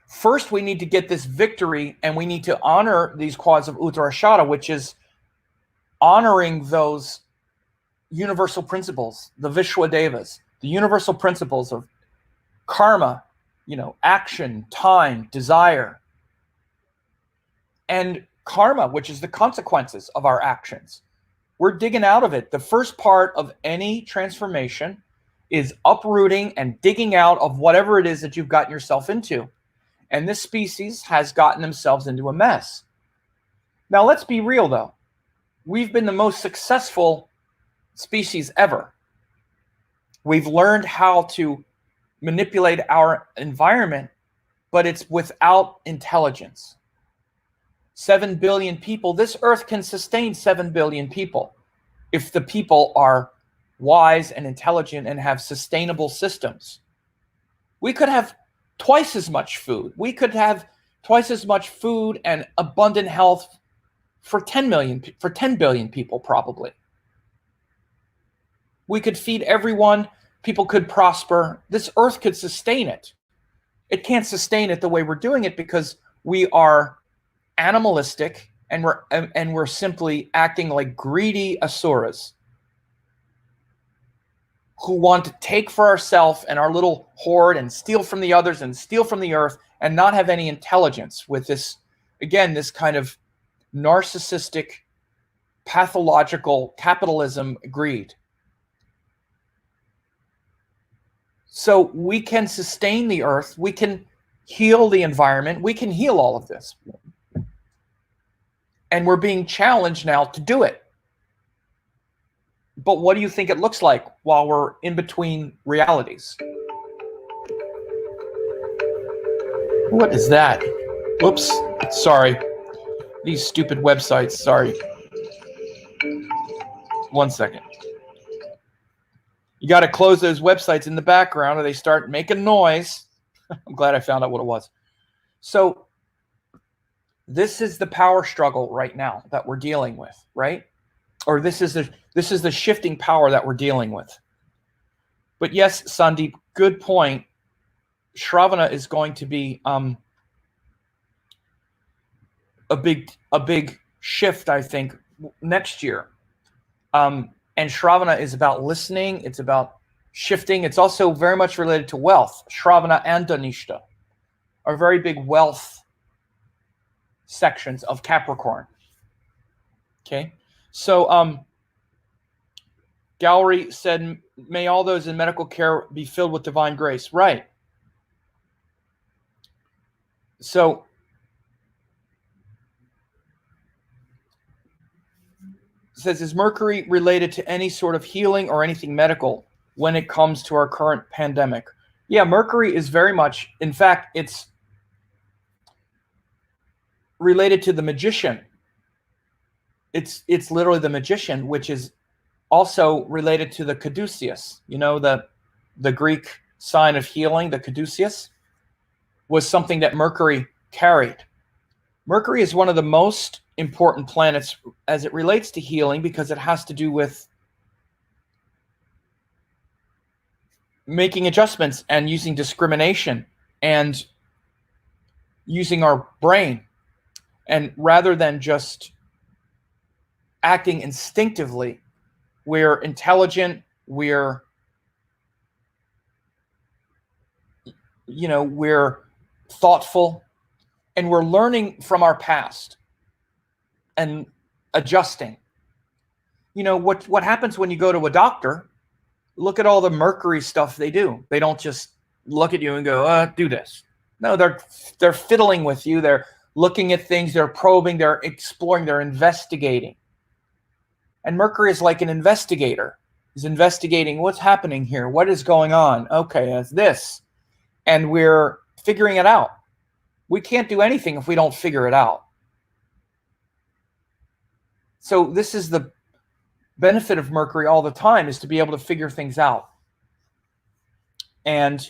First, we need to get this victory, and we need to honor these quads of Uttarashada, which is honoring those universal principles, the Vishwadevas, the universal principles of karma, action, time, desire, and karma, which is the consequences of our actions. We're digging out of it. The first part of any transformation is uprooting and digging out of whatever it is that you've gotten yourself into. And this species has gotten themselves into a mess. Now, let's be real, though. We've been the most successful species ever. We've learned how to manipulate our environment, but it's without intelligence. 7 billion people. This earth can sustain 7 billion people if the people are wise and intelligent and have sustainable systems. We could have twice as much food. We could have twice as much food and abundant health for 10 billion people, probably. We could feed everyone. People could prosper. This earth could sustain it. It can't sustain it the way we're doing it because we are animalistic and we're simply acting like greedy asuras who want to take for ourselves and our little horde and steal from the others and steal from the earth and not have any intelligence with this, again, this kind of narcissistic, pathological capitalism greed. So we can sustain the earth, we can heal the environment, we can heal all of this. And we're being challenged now to do it. But what do you think it looks like while we're in between realities? What is that? Oops, sorry. These stupid websites, sorry. 1 second. You got to close those websites in the background or they start making noise. I'm glad I found out what it was. So this is the power struggle right now that we're dealing with, right? Or this is the shifting power that we're dealing with. But yes, Sandeep, good point. Shravana is going to be a big shift, I think, next year. And Shravana is about listening. It's about shifting. It's also very much related to wealth. Shravana and Dhanishta are very big wealth sections of Capricorn. Okay, so Gallery said, may all those in medical care be filled with divine grace. Right. So it says, is Mercury related to any sort of healing or anything medical when it comes to our current pandemic? Yeah, Mercury is very much, in fact, it's related to the magician. It's literally the magician, which is also related to the caduceus. You know, the Greek sign of healing, the caduceus, was something that Mercury carried. Mercury is one of the most important planets as it relates to healing because it has to do with making adjustments and using discrimination and using our brain. And rather than just acting instinctively, we're intelligent, we're thoughtful, and we're learning from our past and adjusting. You know, what happens when you go to a doctor? Look at all the Mercury stuff they do. They don't just look at you and go, do this. No, they're fiddling with you. They're looking at things. They're probing. They're exploring. They're investigating. And Mercury is like an investigator. He's investigating what's happening here. What is going on? Okay, it's this. And we're figuring it out. We can't do anything if we don't figure it out. So this is the benefit of Mercury all the time, is to be able to figure things out. And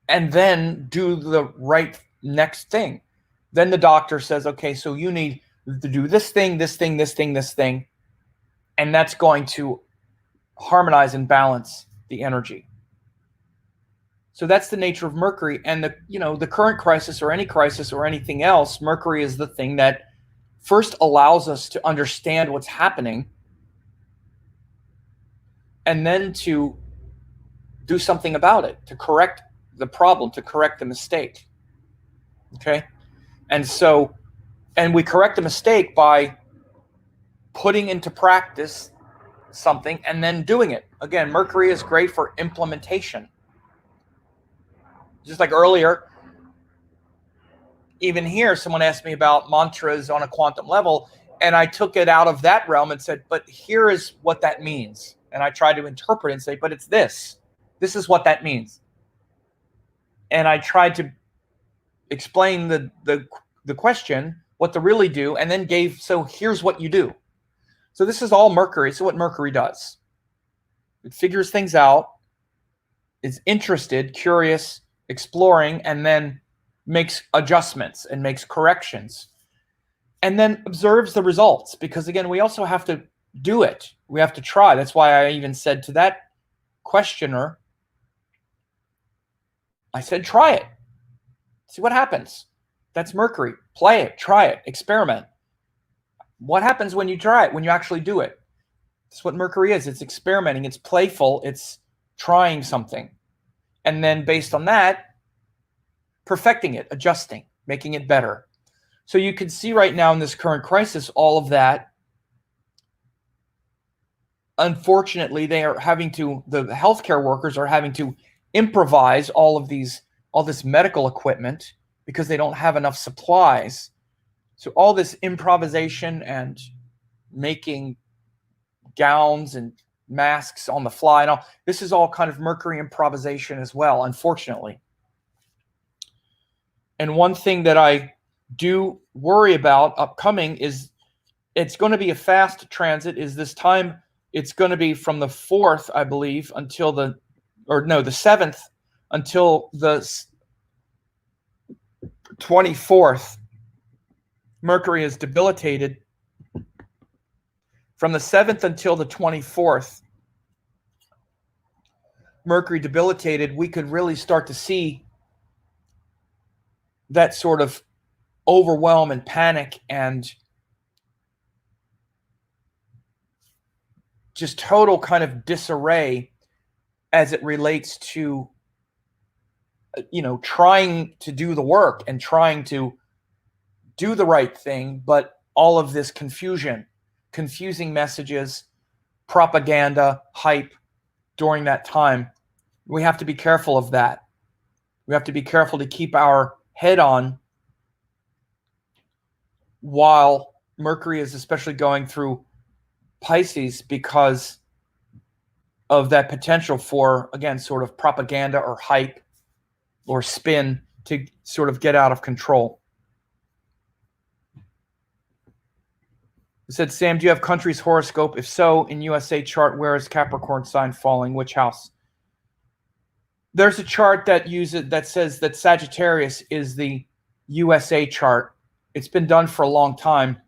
then do the right next thing. Then the doctor says, okay, so you need to do this thing, this thing, this thing, this thing. And that's going to harmonize and balance the energy. So that's the nature of Mercury. And the current crisis or any crisis or anything else, Mercury is the thing that first allows us to understand what's happening and then to do something about it, to correct the problem, to correct the mistake. Okay? And we correct the mistake by putting into practice something and then doing it. Again, Mercury is great for implementation. Just like earlier, even here, someone asked me about mantras on a quantum level, and I took it out of that realm and said, but here is what that means. And I tried to interpret it and say, but it's this. This is what that means. And I tried to explain the question, what to really do, and then so here's what you do. So this is all Mercury. This is what Mercury does. It figures things out, is interested, curious, exploring, and then makes adjustments and makes corrections. And then observes the results. Because again, we also have to do it. We have to try. That's why I even said to that questioner, I said, try it. See what happens. That's Mercury. Play it, try it, experiment. What happens when you try it, when you actually do it? That's what Mercury is. It's experimenting. It's playful. It's trying something. And then based on that, perfecting it, adjusting, making it better. So you can see right now in this current crisis, all of that. Unfortunately, the healthcare workers are having to improvise all this medical equipment because they don't have enough supplies. So all this improvisation and making gowns and masks on the fly and all, this is all kind of Mercury improvisation as well, unfortunately. And one thing that I do worry about upcoming is it's going to be a fast transit. Is this time it's going to be from the 4th, I believe, until the 7th until the 24th. Mercury is debilitated. From the 7th until the 24th, Mercury debilitated, we could really start to see that sort of overwhelm and panic and just total kind of disarray as it relates to, trying to do the work and trying to do the right thing, but all of this confusion, confusing messages, propaganda, hype during that time. We have to be careful of that. We have to be careful to keep our head on while Mercury is especially going through Pisces, because of that potential for, again, sort of propaganda or hype or spin to sort of get out of control. It said, Sam, do you have country's horoscope? If so, in USA chart, where is Capricorn sign falling? Which house? There's a chart that says that Sagittarius is the USA chart. It's been done for a long time.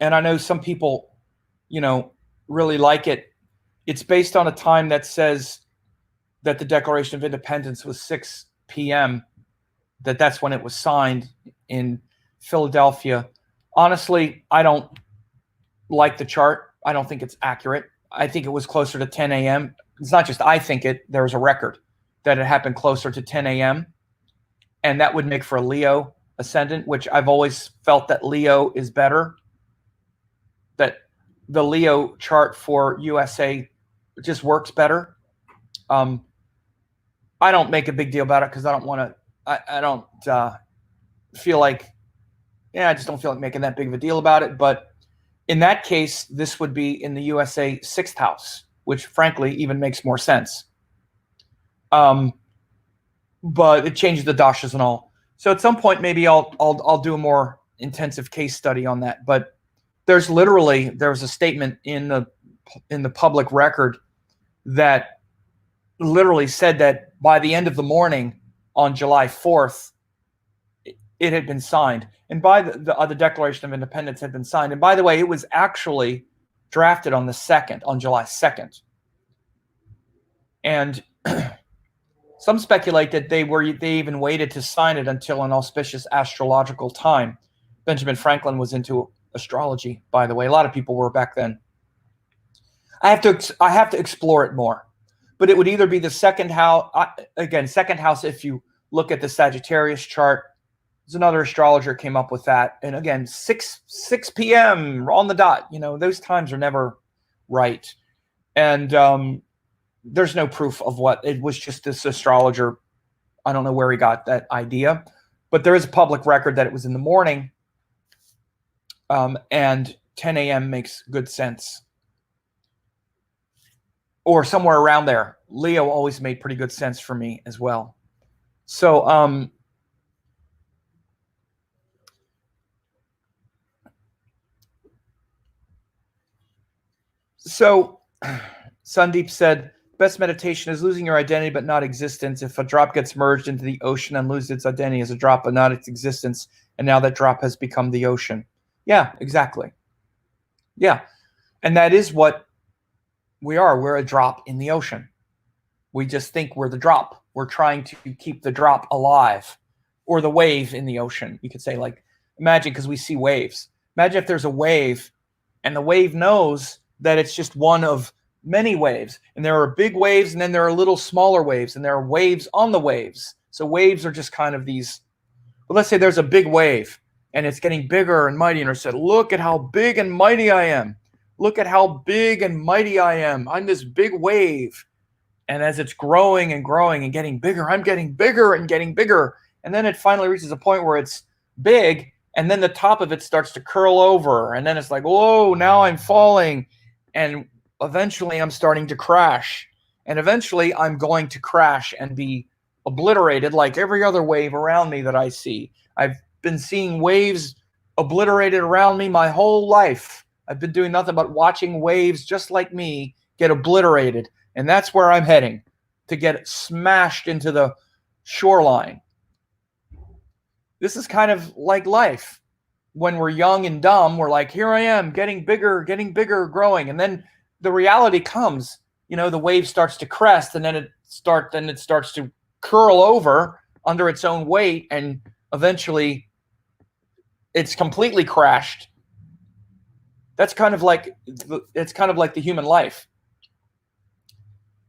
And I know some people, really like it. It's based on a time that says that the Declaration of Independence was 6 p.m., that's when it was signed in Philadelphia. Honestly, I don't like the chart. I don't think it's accurate. I think it was closer to 10 a.m. It's not just I think it. There was a record that it happened closer to 10 a.m., and that would make for a Leo ascendant, which I've always felt that Leo is better, that the Leo chart for USA just works better. I don't make a big deal about it because I don't want to, I don't feel like, I just don't feel like making that big of a deal about it. But in that case, this would be in the USA 6th house, which frankly even makes more sense. But it changes the dashas and all. So at some point, maybe I'll do a more intensive case study on that. But there was a statement in the public record that literally said that by the end of the morning on July 4th, it had been signed. And by the Declaration of Independence had been signed. And by the way, it was actually drafted on July 2nd. And some speculate that they even waited to sign it until an auspicious astrological time. Benjamin Franklin was into astrology, by the way. A lot of people were back then. I have to explore it more. But it would either be the second house, second house if you look at the Sagittarius chart. There's another astrologer came up with that. And again, 6 p.m. on the dot. Those times are never right. And there's no proof of what. It was just this astrologer. I don't know where he got that idea. But there is a public record that it was in the morning. And 10 a.m. makes good sense. Or somewhere around there. Leo always made pretty good sense for me as well. So, Sandeep said, best meditation is losing your identity but not existence. If a drop gets merged into the ocean and loses its identity as a drop but not its existence, and now that drop has become the ocean. Yeah, exactly. Yeah. And that is what we are. We're a drop in the ocean. We just think we're the drop. We're trying to keep the drop alive, or the wave in the ocean. You could say, like, imagine, because we see waves. Imagine if there's a wave and the wave knows that it's just one of many waves. And there are big waves, and then there are little smaller waves, and there are waves on the waves. So waves are just kind of these, well, let's say there's a big wave and it's getting bigger and mighty. And it said, look at how big and mighty I am. Look at how big and mighty I am. I'm this big wave. And as it's growing and growing and getting bigger, I'm getting bigger and getting bigger. And then it finally reaches a point where it's big, and then the top of it starts to curl over. And then it's like, whoa, now I'm falling. And eventually I'm starting to crash. And eventually I'm going to crash and be obliterated like every other wave around me that I see. I've been seeing waves obliterated around me my whole life. I've been doing nothing but watching waves just like me get obliterated. And that's where I'm heading, to get smashed into the shoreline. This is kind of like life. When we're young and dumb, we're like, here I am, getting bigger, growing. And then the reality comes, the wave starts to crest, and then it starts to curl over under its own weight, and eventually it's completely crashed. It's kind of like the human life.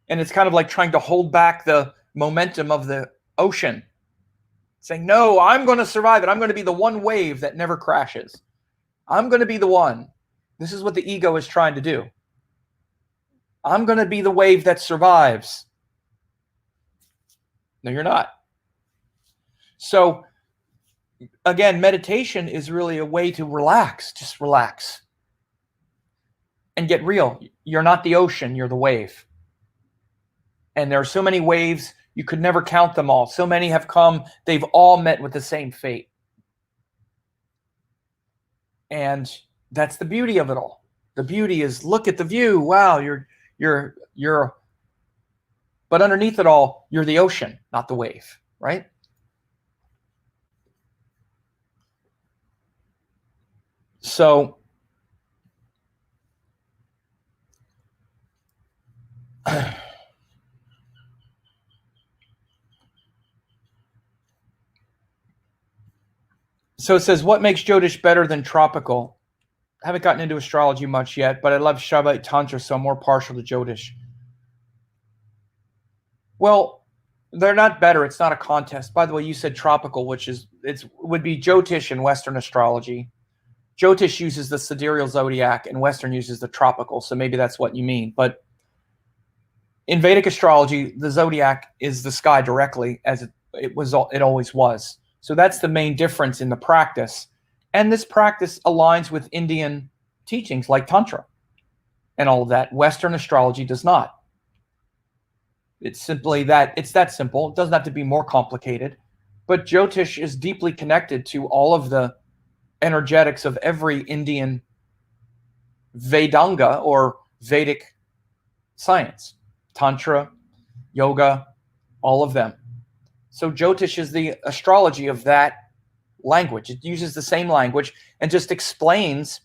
And it's kind of like trying to hold back the momentum of the ocean, saying, no, I'm going to survive it. I'm going to be the one wave that never crashes. I'm going to be the one. This is what the ego is trying to do. I'm going to be the wave that survives. No, you're not. So, again, meditation is really a way to relax. Just relax. And get real. You're not the ocean, you're the wave. And there are so many waves, you could never count them all. So many have come, they've all met with the same fate. And that's the beauty of it all. The beauty is, look at the view. Wow, but underneath it all, you're the ocean, not the wave, right? So So it says, what makes Jyotish better than tropical? I haven't gotten into astrology much yet, but I love Shaivite Tantra, so I'm more partial to Jyotish. Well, they're not better. It's not a contest. By the way, you said tropical, which would be Jyotish in Western astrology. Jyotish uses the sidereal zodiac, and Western uses the tropical, so maybe that's what you mean. But in Vedic astrology, the zodiac is the sky directly, as it always was. So that's the main difference in the practice. And this practice aligns with Indian teachings like Tantra and all of that. Western astrology does not. It's simply that, it's that simple. It doesn't have to be more complicated. But Jyotish is deeply connected to all of the energetics of every Indian Vedanga or Vedic science. Tantra, yoga, all of them. So Jyotish is the astrology of that language. It uses the same language and just explains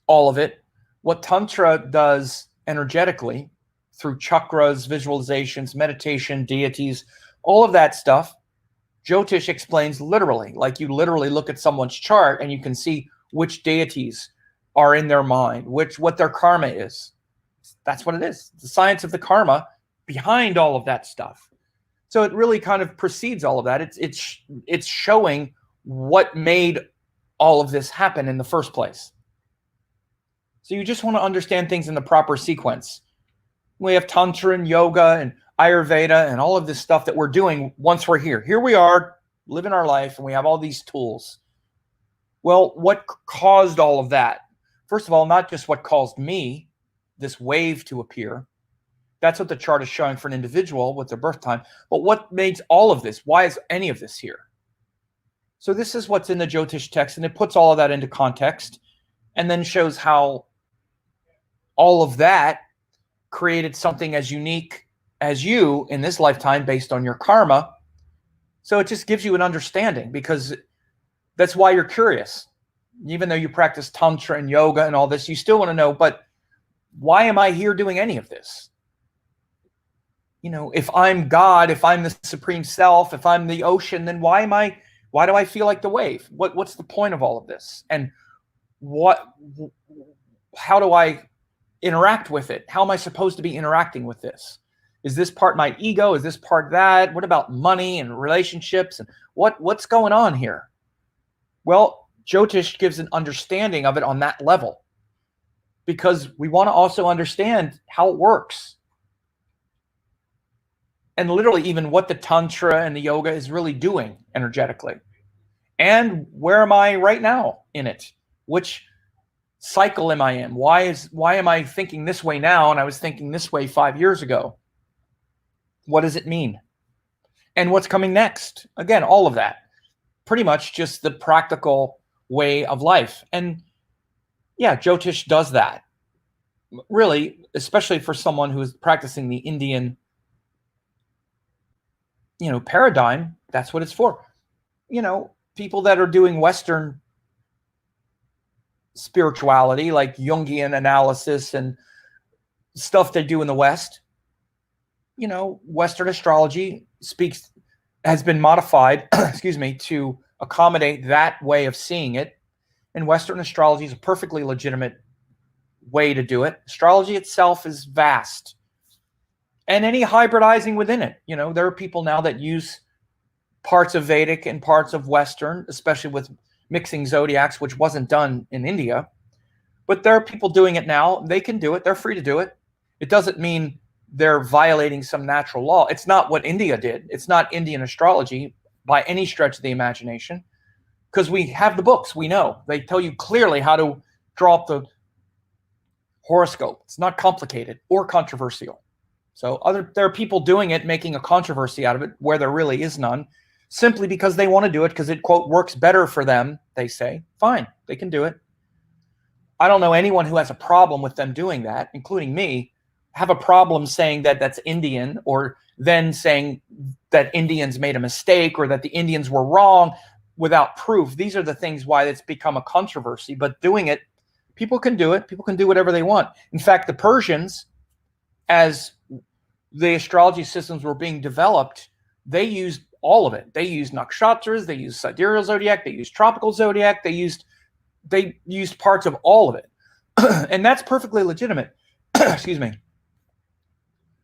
all of it. What Tantra does energetically through chakras, visualizations, meditation, deities, all of that stuff, Jyotish explains literally. Like you literally look at someone's chart and you can see which deities are in their mind, what their karma is. That's what it is. The science of the karma behind all of that stuff. So it really kind of precedes all of that. It's showing what made all of this happen in the first place. So you just want to understand things in the proper sequence. We have Tantra and yoga and Ayurveda and all of this stuff that we're doing once we're here. Here we are, living our life, and we have all these tools. Well, what caused all of that? First of all, not just what caused me, this wave to appear. That's what the chart is showing for an individual with their birth time. But what makes all of this? Why is any of this here? So this is what's in the Jyotish text, and it puts all of that into context and then shows how all of that created something as unique as you in this lifetime based on your karma. So it just gives you an understanding, because that's why you're curious. Even though you practice Tantra and yoga and all this, you still want to know, but why am I here doing any of this? If I'm God, if I'm the supreme self, if I'm the ocean, then why do I feel like the wave? What's the point of all of this? And how do I interact with it? How am I supposed to be interacting with this? Is this part my ego? Is this part that? What about money and relationships? And what's going on here? Well, Jyotish gives an understanding of it on that level, because we want to also understand how it works. And literally even what the Tantra and the yoga is really doing energetically. And where am I right now in it? Which cycle am I in? Why am I thinking this way now and I was thinking this way 5 years ago? What does it mean? And what's coming next? Again, all of that. Pretty much just the practical way of life. And yeah, Jyotish does that. Really, especially for someone who is practicing the Indian paradigm, that's what it's for. People that are doing Western spirituality, like Jungian analysis and stuff they do in the West. Western astrology has been modified, excuse me, to accommodate that way of seeing it. And Western astrology is a perfectly legitimate way to do it. Astrology itself is vast. And any hybridizing within it. There are people now that use parts of Vedic and parts of Western, especially with mixing zodiacs, which wasn't done in India. But there are people doing it now. They can do it. They're free to do it. It doesn't mean they're violating some natural law. It's not what India did. It's not Indian astrology by any stretch of the imagination, because we have the books. We know. They tell you clearly how to draw up the horoscope. It's not complicated or controversial. So there are people doing it, making a controversy out of it where there really is none, simply because they want to do it because it, quote, works better for them, they say. Fine, they can do it. I don't know anyone who has a problem with them doing that, including me, have a problem saying that that's Indian, or then saying that Indians made a mistake or that the Indians were wrong without proof. These are the things why it's become a controversy. But doing it, people can do it. People can do whatever they want. In fact, the Persians, as the astrology systems were being developed, they used all of it. They used nakshatras, they used sidereal zodiac, they used tropical zodiac, they used parts of all of it. And that's perfectly legitimate. Excuse me.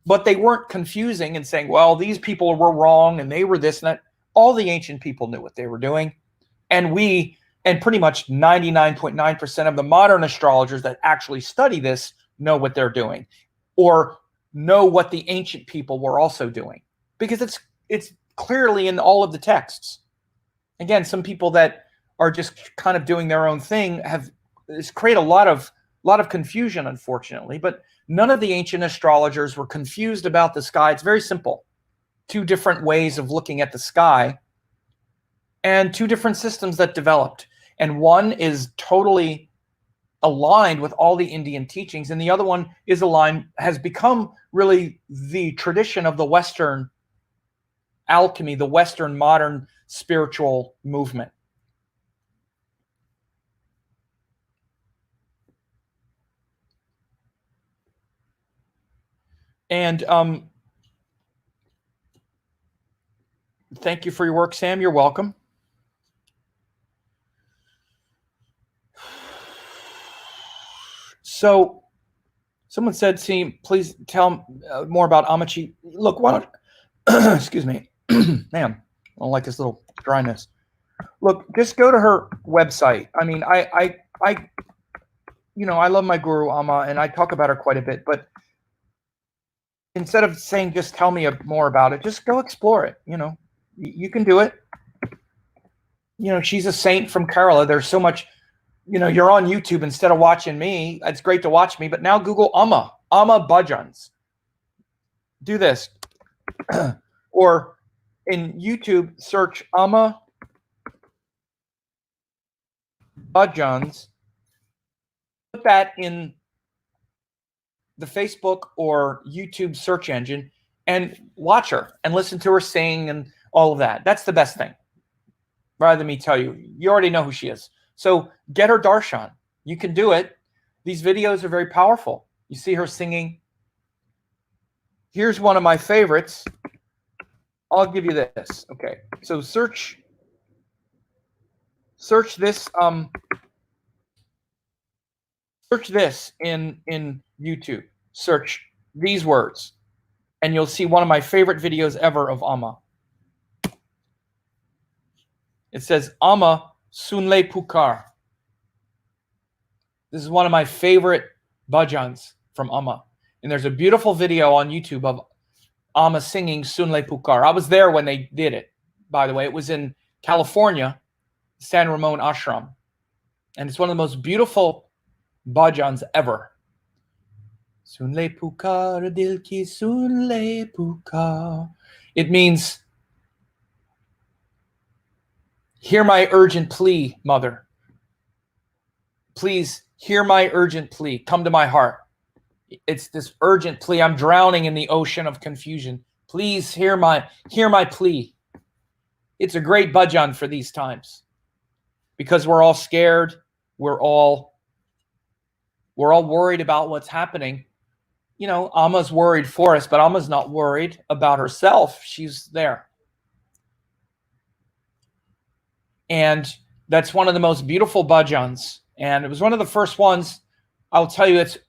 But they weren't confusing and saying, well, these people were wrong and they were this and that. All the ancient people knew what they were doing. And pretty much 99.9% of the modern astrologers that actually study this know what they're doing, or know what the ancient people were also doing, because it's clearly in all of the texts. Again, some people that are just kind of doing their own thing it's created a lot of confusion, unfortunately. But none of the ancient astrologers were confused about the sky. It's very simple. Two different ways of looking at the sky and two different systems that developed. And one is totally aligned with all the Indian teachings, and the other one has become really the tradition of the Western alchemy, the Western modern spiritual movement. And thank you for your work, Sam. You're welcome. So someone said, see, please tell more about Amachi. Look, why don't, excuse me, man, I don't like this little dryness. Look, just go to her website. I mean, I love my guru, Amma, and I talk about her quite a bit, but instead of saying, just tell me more about it, just go explore it. You can do it. She's a saint from Kerala. There's so much, you're on YouTube instead of watching me. It's great to watch me, but now Google Amma Bhajans. Do this. Or in YouTube, search Amma Bhajans. Put that in the Facebook or YouTube search engine and watch her and listen to her sing and all of that. That's the best thing. Rather than me tell you, you already know who she is. So get her darshan. You can do it. These videos are very powerful. You see her singing. Here's one of my favorites. I'll give you this. Okay. So search this in YouTube. Search these words, and you'll see one of my favorite videos ever of Amma. It says, Amma Sunle Pukar. This is one of my favorite bhajans from Amma. And there's a beautiful video on YouTube of Amma singing Sunle Pukar. I was there when they did it, by the way. It was in California, San Ramon Ashram. And it's one of the most beautiful bhajans ever. Sunle Pukar, dil ki sunle pukar. It means, hear my urgent plea, mother. Please hear my urgent plea. Come to my heart. It's this urgent plea. I'm drowning in the ocean of confusion. Please hear my plea. It's a great bhajan for these times, because we're all scared. We're all worried about what's happening. you know, Amma's worried for us, but Amma's not worried about herself. She's there. And that's one of the most beautiful bhajans. And it was one of the first ones, I'll tell you, it's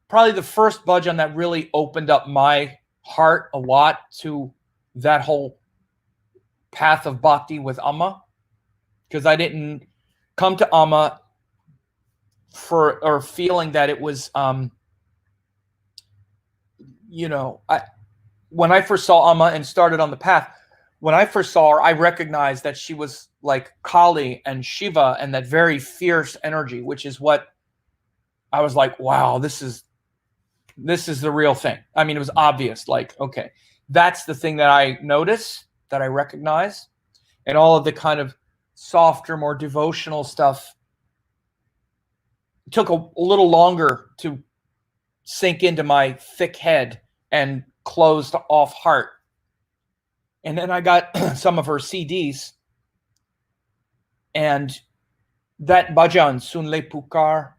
probably the first bhajan that really opened up my heart a lot to that whole path of bhakti with Amma. Because I didn't come to Amma or feeling that it was, you know, when I first saw Amma and started on the path, when I first saw her, I recognized that she was like Kali and Shiva and that very fierce energy, which is what I was like, wow, this is the real thing. I mean, it was obvious, like, okay, that's the thing that I notice, that I recognize, and all of the kind of softer, more devotional stuff took a little longer to sink into my thick head and closed off heart. And then I got some of her CDs, and that bhajan, Sun Le Pukar,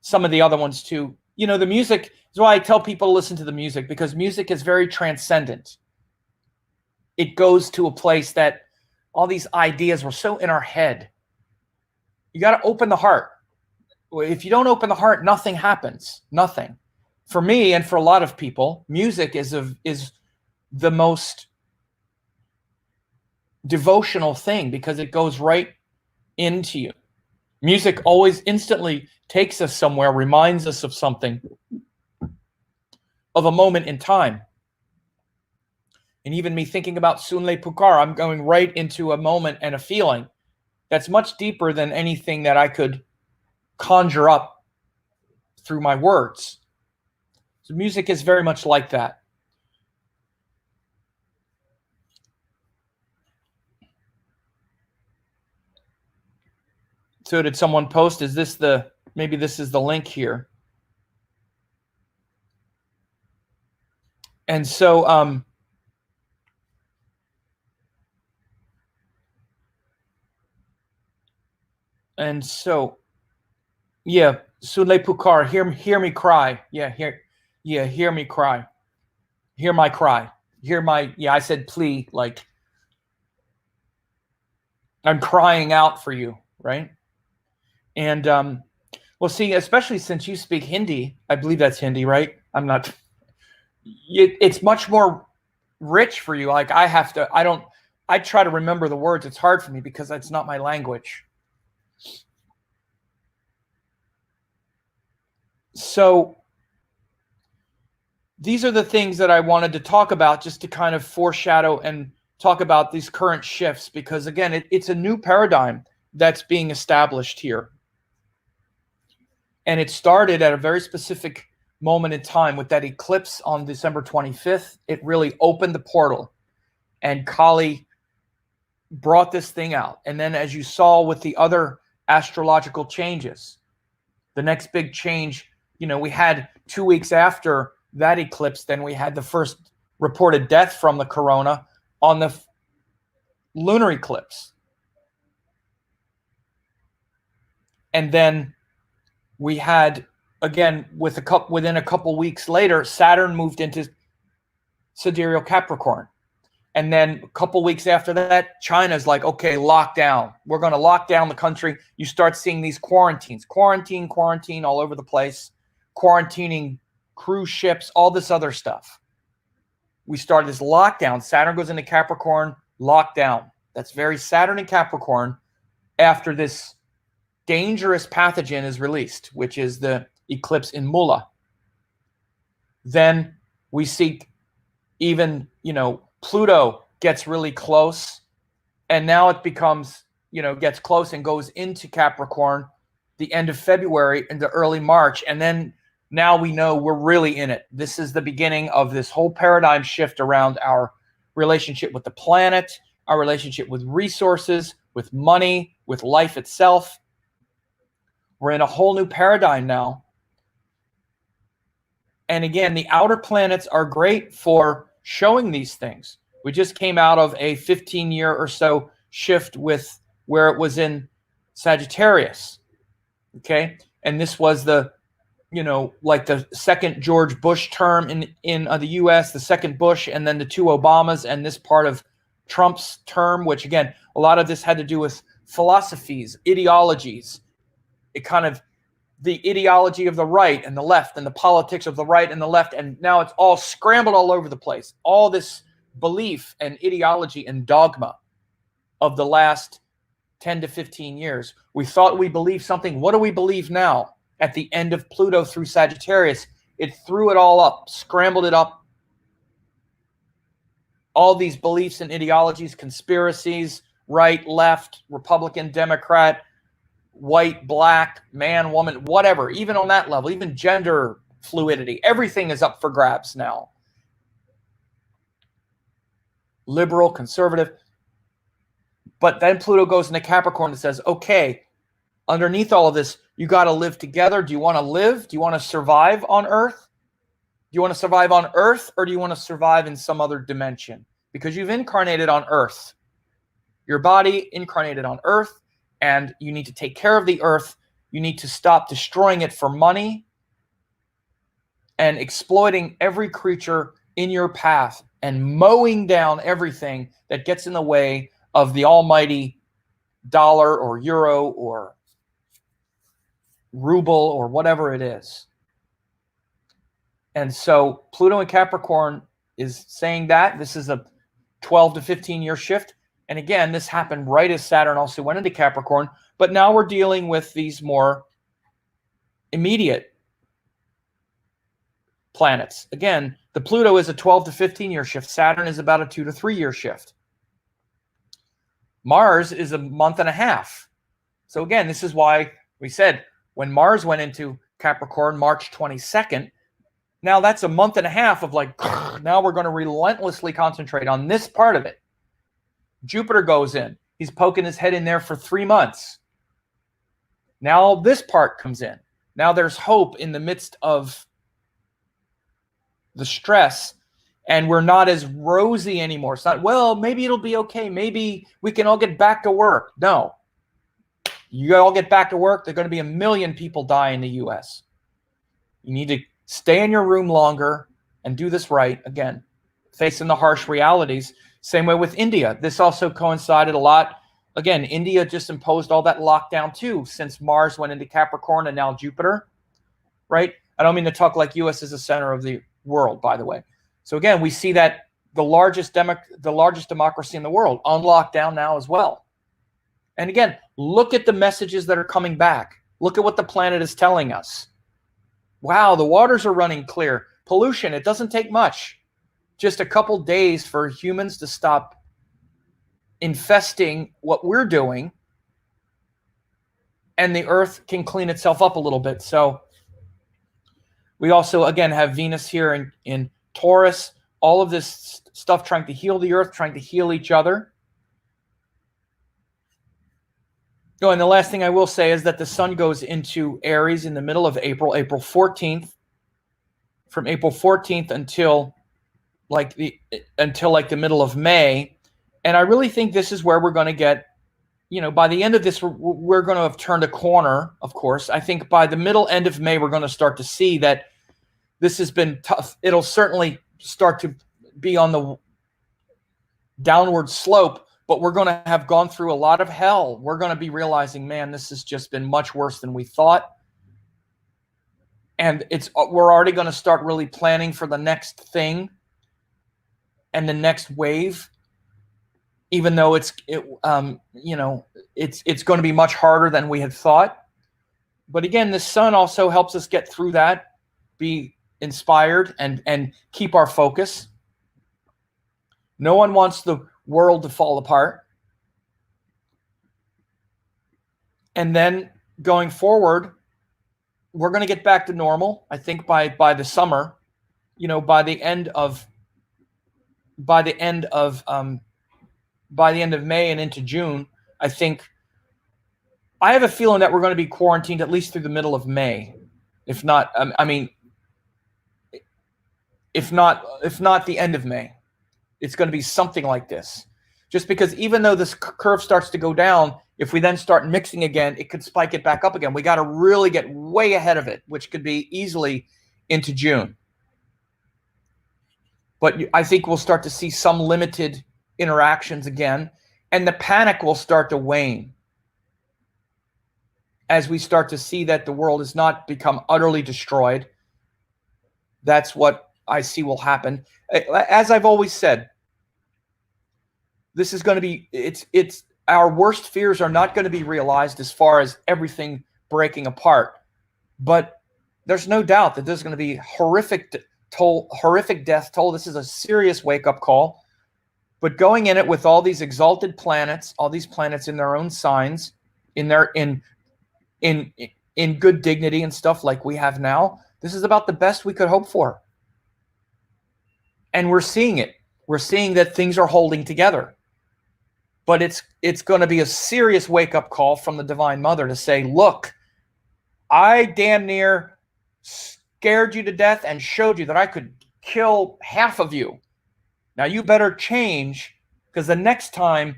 some of the other ones too. You know, the music is why I tell people to listen to the music, because music is very transcendent. It goes to a place that all these ideas were so in our head. You got to open the heart. If you don't open the heart, nothing happens. Nothing. For me and for a lot of people, music is the most devotional thing, because it goes right into you. Music always instantly takes us somewhere, reminds us of something, of a moment in time. And even me thinking about Sun Le Pukar, I'm going right into a moment and a feeling that's much deeper than anything that I could conjure up through my words. So music is very much like that. So did someone post, is this maybe this is the link here. And so, yeah, Sun Le Pukar, hear me cry. Yeah, hear me cry. Hear my cry. I said plea, like I'm crying out for you, right? And well, see, especially since you speak Hindi, I believe that's Hindi, right? I'm not. It's much more rich for you. Like I try to remember the words. It's hard for me because it's not my language. So these are the things that I wanted to talk about, just to kind of foreshadow and talk about these current shifts, because again, it's a new paradigm that's being established here. And it started at a very specific moment in time with that eclipse on December 25th. It really opened the portal, and Kali brought this thing out. And then, as you saw with the other astrological changes, the next big change, you know, we had 2 weeks after that eclipse, then we had the first reported death from the corona on the lunar eclipse. And then we had, again, within a couple weeks later, Saturn moved into Sidereal Capricorn. And then a couple weeks after that, China's like, okay, lockdown. We're going to lock down the country. You start seeing these quarantines, quarantine all over the place, quarantining cruise ships, all this other stuff. We started this lockdown. Saturn goes into Capricorn, lockdown. That's very Saturn and Capricorn after this dangerous pathogen is released, which is the eclipse in Mula. Then we see even, you know, Pluto gets really close, and now it becomes, you know, gets close and goes into Capricorn the end of February into early March. And then now we know we're really in it. This is the beginning of this whole paradigm shift around our relationship with the planet, our relationship with resources, with money, with life itself. We're in a whole new paradigm now. And again, the outer planets are great for showing these things. We just came out of a 15-year or so shift with where it was in Sagittarius. Okay. And this was the like the second George Bush term in the U.S., the second Bush, and then the two Obamas, and this part of Trump's term, which again, a lot of this had to do with philosophies, ideologies. It kind of the ideology of the right and the left, and the politics of the right and the left, and now it's all scrambled all over the place. All this belief and ideology and dogma of the last 10 to 15 years. We thought we believed something. What do we believe now? At the end of Pluto through Sagittarius, it threw it all up, scrambled it up. All these beliefs and ideologies, conspiracies, right, left, Republican, Democrat, white, black, man, woman, whatever, even on that level, even gender fluidity, everything is up for grabs now. Liberal, conservative. But then Pluto goes into Capricorn and says, okay, underneath all of this, you got to live together. Do you want to live? Do you want to survive on Earth? Do you want to survive on Earth, or do you want to survive in some other dimension? Because you've incarnated on Earth. Your body incarnated on Earth, and you need to take care of the Earth. You need to stop destroying it for money and exploiting every creature in your path and mowing down everything that gets in the way of the almighty dollar or euro or ruble or whatever it is. And so Pluto in Capricorn is saying that this is a 12 to 15 year shift. And again, this happened right as Saturn also went into Capricorn. But now we're dealing with these more immediate planets. Again, the Pluto is a 12 to 15 year shift. Saturn is about a 2 to 3 year shift. Mars is a month and a half. So again, this is why we said when Mars went into Capricorn, March 22nd, now that's a month and a half of like, now we're going to relentlessly concentrate on this part of it. Jupiter goes in. He's poking his head in there for 3 months. Now this part comes in. Now there's hope in the midst of the stress, and we're not as rosy anymore. It's not, well, maybe it'll be okay. Maybe we can all get back to work. No. You all get back to work, there are going to be 1 million people die in the U.S. You need to stay in your room longer and do this right. Again, facing the harsh realities. Same way with India. This also coincided a lot. Again, India just imposed all that lockdown too, since Mars went into Capricorn and now Jupiter, right? I don't mean to talk like U.S. is the center of the world, by the way. So again, we see that the largest democracy in the world on lockdown now as well. And again, look at the messages that are coming back. Look at what the planet is telling us. Wow, the waters are running clear. Pollution, it doesn't take much. Just a couple days for humans to stop infesting what we're doing, and the Earth can clean itself up a little bit. So we also, again, have Venus here in Taurus. All of this stuff trying to heal the Earth, trying to heal each other. Oh, and the last thing I will say is that the Sun goes into Aries in the middle of April, April 14th. From April 14th until the middle of May. And I really think this is where we're going to get, by the end of this, we're going to have turned a corner, of course. I think by the end of May, we're going to start to see that this has been tough. It'll certainly start to be on the downward slope, but we're going to have gone through a lot of hell. We're going to be realizing, man, this has just been much worse than we thought. And we're already going to start really planning for the next thing and the next wave, even though it's going to be much harder than we had thought. But again, the Sun also helps us get through that, be inspired, and keep our focus. No one wants the world to fall apart. And then going forward, we're going to get back to normal. I think by the summer, by the end of May and into June, I have a feeling that we're going to be quarantined at least through the middle of May, if not the end of May. It's going to be something like this. Just because even though this curve starts to go down, if we then start mixing again, it could spike it back up again. We got to really get way ahead of it, which could be easily into June. But I think we'll start to see some limited interactions again, and the panic will start to wane as we start to see that the world has not become utterly destroyed. That's what I see will happen. As I've always said, this is going to be, it's our worst fears are not going to be realized as far as everything breaking apart. But there's no doubt that there's going to be horrific death toll. This is a serious wake-up call. But going in it with all these exalted planets, all these planets in their own signs, in good dignity and stuff like we have now, this is about the best we could hope for. And we're seeing it. We're seeing that things are holding together. But it's going to be a serious wake-up call from the Divine Mother to say, look, I damn near scared you to death and showed you that I could kill half of you. Now you better change, because the next time,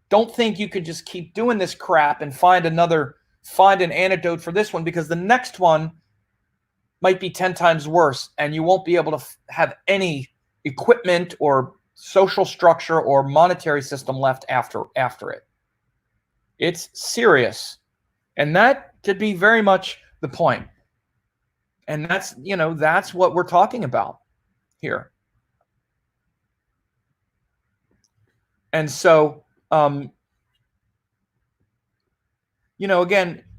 don't think you could just keep doing this crap and find an antidote for this one, because the next one might be 10 times worse and you won't be able to have any equipment or social structure or monetary system left after it. It's serious. And that could be very much the point. And that's what we're talking about here. And so, again,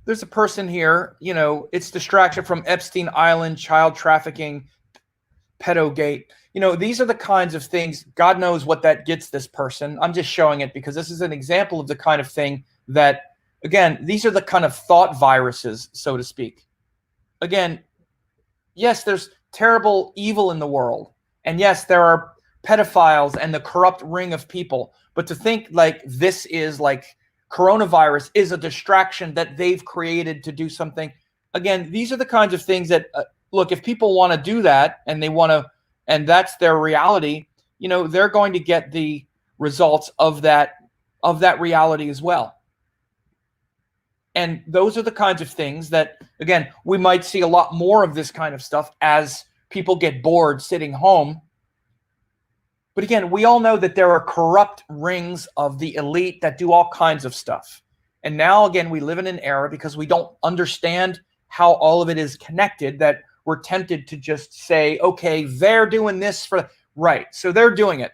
there's a person here, it's distraction from Epstein Island, child trafficking, pedogate. These are the kinds of things, God knows what that gets this person. I'm just showing it because this is an example of the kind of thing that, again, these are the kind of thought viruses, so to speak. Again, yes, there's terrible evil in the world. And yes, there are pedophiles and the corrupt ring of people. But to think like this is like coronavirus is a distraction that they've created to do something. Again, these are the kinds of things that, look, if people want to do that and they want to, and that's their reality, they're going to get the results of that reality as well. And those are the kinds of things that, again, we might see a lot more of this kind of stuff as people get bored sitting home. But again, we all know that there are corrupt rings of the elite that do all kinds of stuff. And now, again, we live in an era because we don't understand how all of it is connected, that we're tempted to just say, okay, they're doing this right. So they're doing it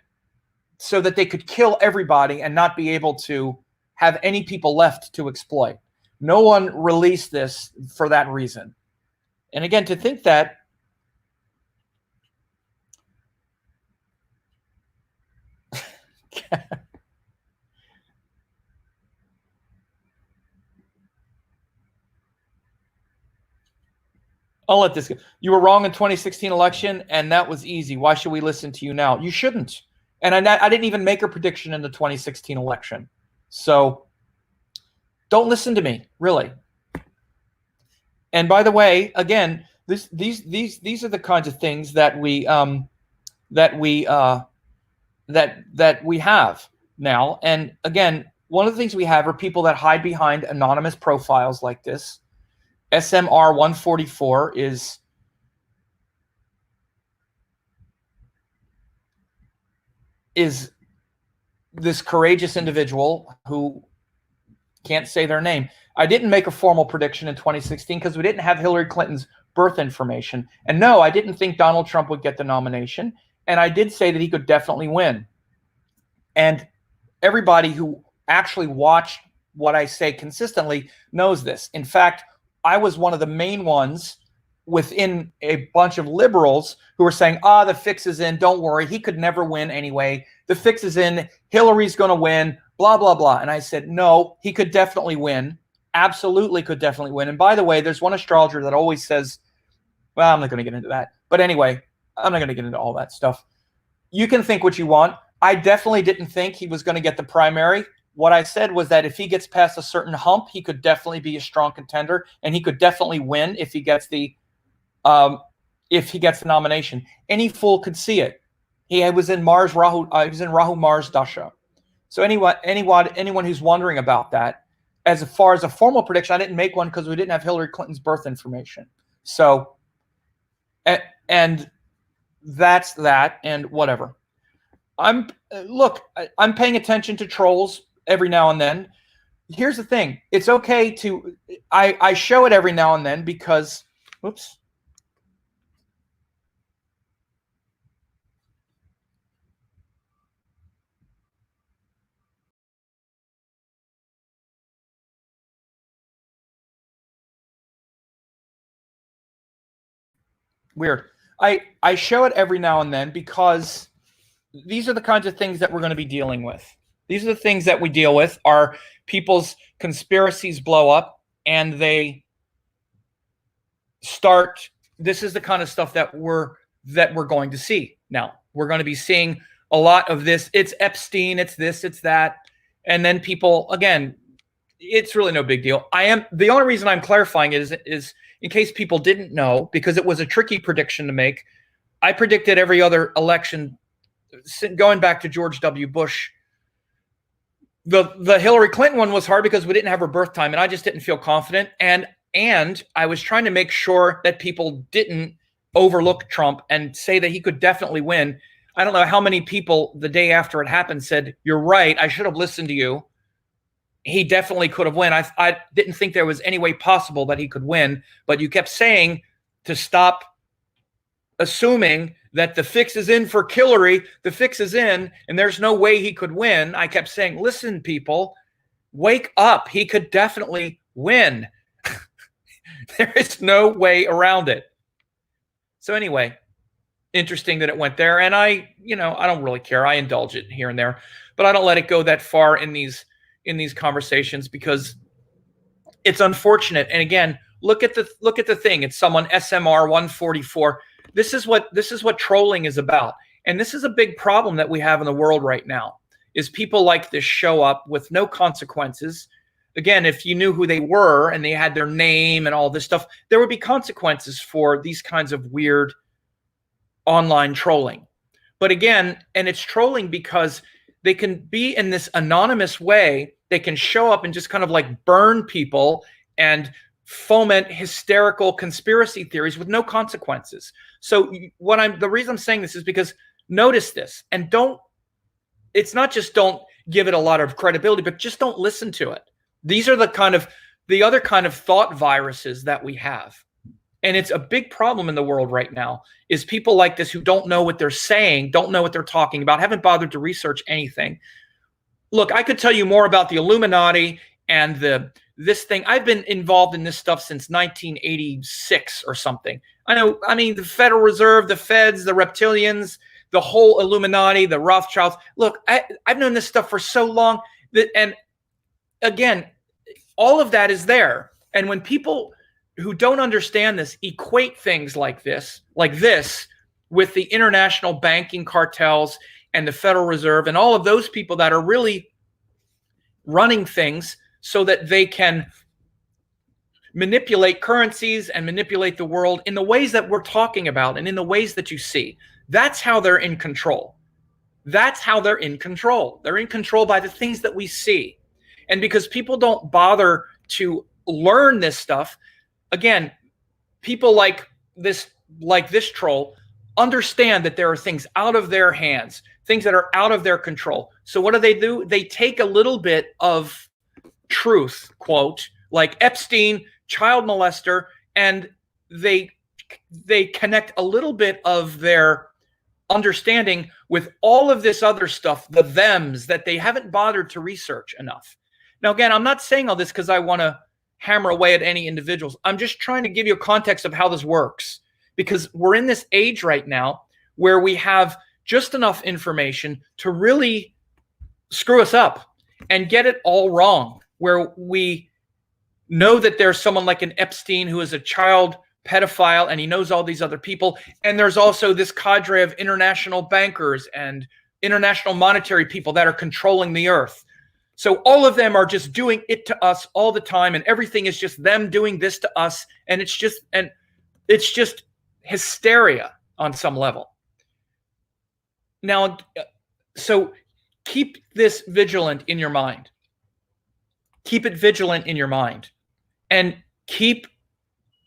so that they could kill everybody and not be able to have any people left to exploit. No one released this for that reason. And again, to think that I'll let this go. You were wrong in 2016 election, and that was easy. Why should we listen to you now? You shouldn't. And I didn't even make a prediction in the 2016 election. So don't listen to me, really. And by the way, again, these are the kinds of things that we have now. And again, one of the things we have are people that hide behind anonymous profiles like this. SMR 144 is this courageous individual who can't say their name. I didn't make a formal prediction in 2016 because we didn't have Hillary Clinton's birth information. And no, I didn't think Donald Trump would get the nomination. And I did say that he could definitely win. And everybody who actually watched what I say consistently knows this. In fact, I was one of the main ones within a bunch of liberals who were saying, the fix is in, don't worry, he could never win anyway. The fix is in, Hillary's going to win, blah, blah, blah. And I said, no, he could definitely win, absolutely could definitely win. And by the way, there's one astrologer that always says, well, I'm not going to get into that. But anyway, I'm not going to get into all that stuff. You can think what you want. I definitely didn't think he was going to get the primary. What I said was that if he gets past a certain hump, he could definitely be a strong contender, and he could definitely win if he gets the nomination. Any fool could see it. He was in Rahu Mars Dasha. So anyone who's wondering about that, as far as a formal prediction, I didn't make one because we didn't have Hillary Clinton's birth information. So, and that's that, and whatever. I'm paying attention to trolls every now and then. Here's the thing. It's okay to, I show it every now and then because, whoops. Weird. I show it every now and then because these are the kinds of things that we're going to be dealing with. These are the things that we deal with, are people's conspiracies blow up and they start. This is the kind of stuff that we're going to see now. We're going to be seeing a lot of this. It's Epstein, it's this, it's that. And then people, again, it's really no big deal. The only reason I'm clarifying it is in case people didn't know, because it was a tricky prediction to make. I predicted every other election going back to George W. Bush. The Hillary Clinton one was hard because we didn't have her birth time, and I just didn't feel confident. And I was trying to make sure that people didn't overlook Trump and say that he could definitely win. I don't know how many people the day after it happened said, "You're right, I should have listened to you. He definitely could have won." I didn't think there was any way possible that he could win, but you kept saying to stop assuming that the fix is in for Hillary, the fix is in, and there's no way he could win. I kept saying, listen, people, wake up. He could definitely win. There is no way around it. So anyway, interesting that it went there. And I don't really care. I indulge it here and there, but I don't let it go that far in these conversations because it's unfortunate. And again, look at the thing. It's someone SMR 144. This is what trolling is about. And this is a big problem that we have in the world right now, is people like this show up with no consequences. Again, if you knew who they were and they had their name and all this stuff, there would be consequences for these kinds of weird online trolling. But again, and it's trolling because they can be in this anonymous way. They can show up and just kind of like burn people and foment hysterical conspiracy theories with no consequences. So the reason I'm saying this is because notice this, and it's not just don't give it a lot of credibility, but just don't listen to it. These are the other kind of thought viruses that we have. And it's a big problem in the world right now, is people like this who don't know what they're saying, don't know what they're talking about, haven't bothered to research anything. Look, I could tell you more about the Illuminati and this thing. I've been involved in this stuff since 1986 or something. I mean, the Federal Reserve, the Feds, the reptilians, the whole Illuminati, the Rothschilds. Look, I've known this stuff for so long and again, all of that is there. And when people who don't understand this equate things like this with the international banking cartels and the Federal Reserve and all of those people that are really running things so that they can manipulate currencies and manipulate the world in the ways that we're talking about and in the ways that you see. That's how they're in control. That's how they're in control. They're in control by the things that we see. And because people don't bother to learn this stuff, again, people like this troll understand that there are things out of their hands, things that are out of their control. So what do? They take a little bit of truth, quote, like Epstein, child molester, and they connect a little bit of their understanding with all of this other stuff, the thems that they haven't bothered to research enough. Now, again, I'm not saying all this because I want to hammer away at any individuals. I'm just trying to give you a context of how this works, because we're in this age right now where we have just enough information to really screw us up and get it all wrong, where we know that there's someone like an Epstein who is a child pedophile and he knows all these other people. And there's also this cadre of international bankers and international monetary people that are controlling the earth. So all of them are just doing it to us all the time, and everything is just them doing this to us, and it's just hysteria on some level. Now, so keep this vigilant in your mind. Keep it vigilant in your mind, and keep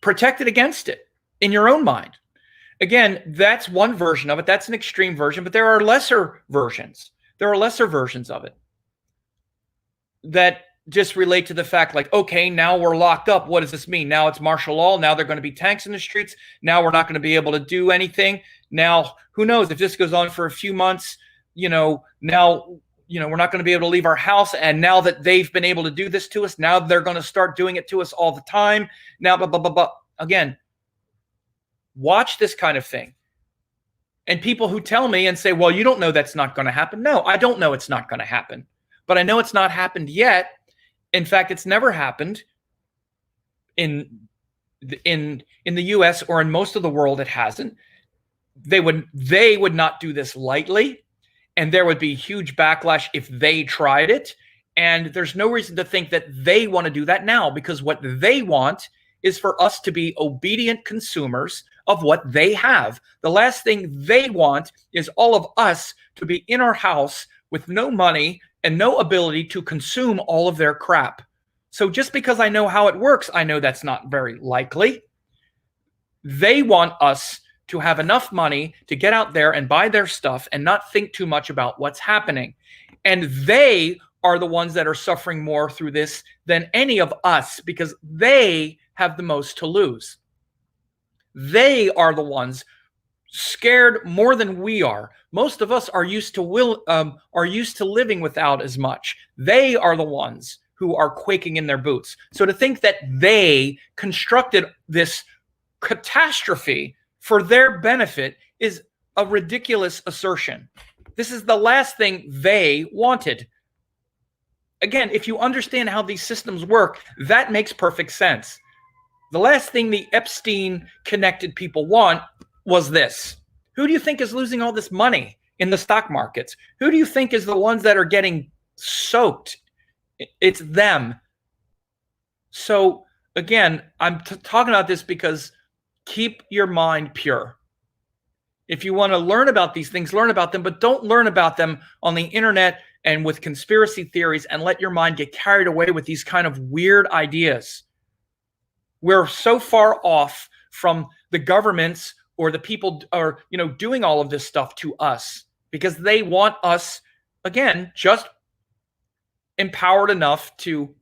protected against it in your own mind. Again, that's one version of it. That's an extreme version, but there are lesser versions. There are lesser versions of it that just relate to the fact, like, okay, now we're locked up. What does this mean? Now it's martial law. Now they're going to be tanks in the streets. Now we're not going to be able to do anything. Now, who knows if this goes on for a few months, now, we're not going to be able to leave our house. And now that they've been able to do this to us, now they're going to start doing it to us all the time. Now, blah, blah, blah, blah. Again, watch this kind of thing. And people who tell me and say, well, you don't know that's not going to happen. No, I don't know it's not going to happen. But I know it's not happened yet. In fact, it's never happened in the US or in most of the world. It hasn't. They would not do this lightly, and there would be huge backlash if they tried it. And there's no reason to think that they want to do that now, because what they want is for us to be obedient consumers of what they have. The last thing they want is all of us to be in our house with no money and no ability to consume all of their crap. So just because I know how it works, I know that's not very likely. They want us to have enough money to get out there and buy their stuff and not think too much about what's happening. And they are the ones that are suffering more through this than any of us, because they have the most to lose. They are the ones scared more than we are. Most of us are used to living without as much. They are the ones who are quaking in their boots. So to think that they constructed this catastrophe for their benefit is a ridiculous assertion. This is the last thing they wanted. Again, if you understand how these systems work, that makes perfect sense. The last thing the Epstein-connected people want was this. Who do you think is losing all this money in the stock markets? Who do you think is the ones that are getting soaked? It's them. So again, I'm talking about this because keep your mind pure. If you want to learn about these things, learn about them, but don't learn about them on the internet and with conspiracy theories and let your mind get carried away with these kind of weird ideas. We're so far off from the governments or the people are, doing all of this stuff to us, because they want us, again, just empowered enough to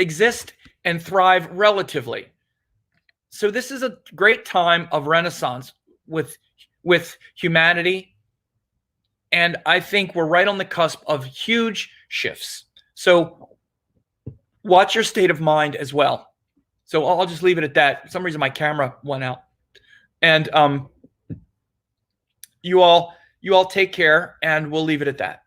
exist and thrive relatively. So this is a great time of renaissance with humanity. And I think we're right on the cusp of huge shifts. So watch your state of mind as well. So I'll just leave it at that. For some reason, my camera went out. And you all take care, and we'll leave it at that.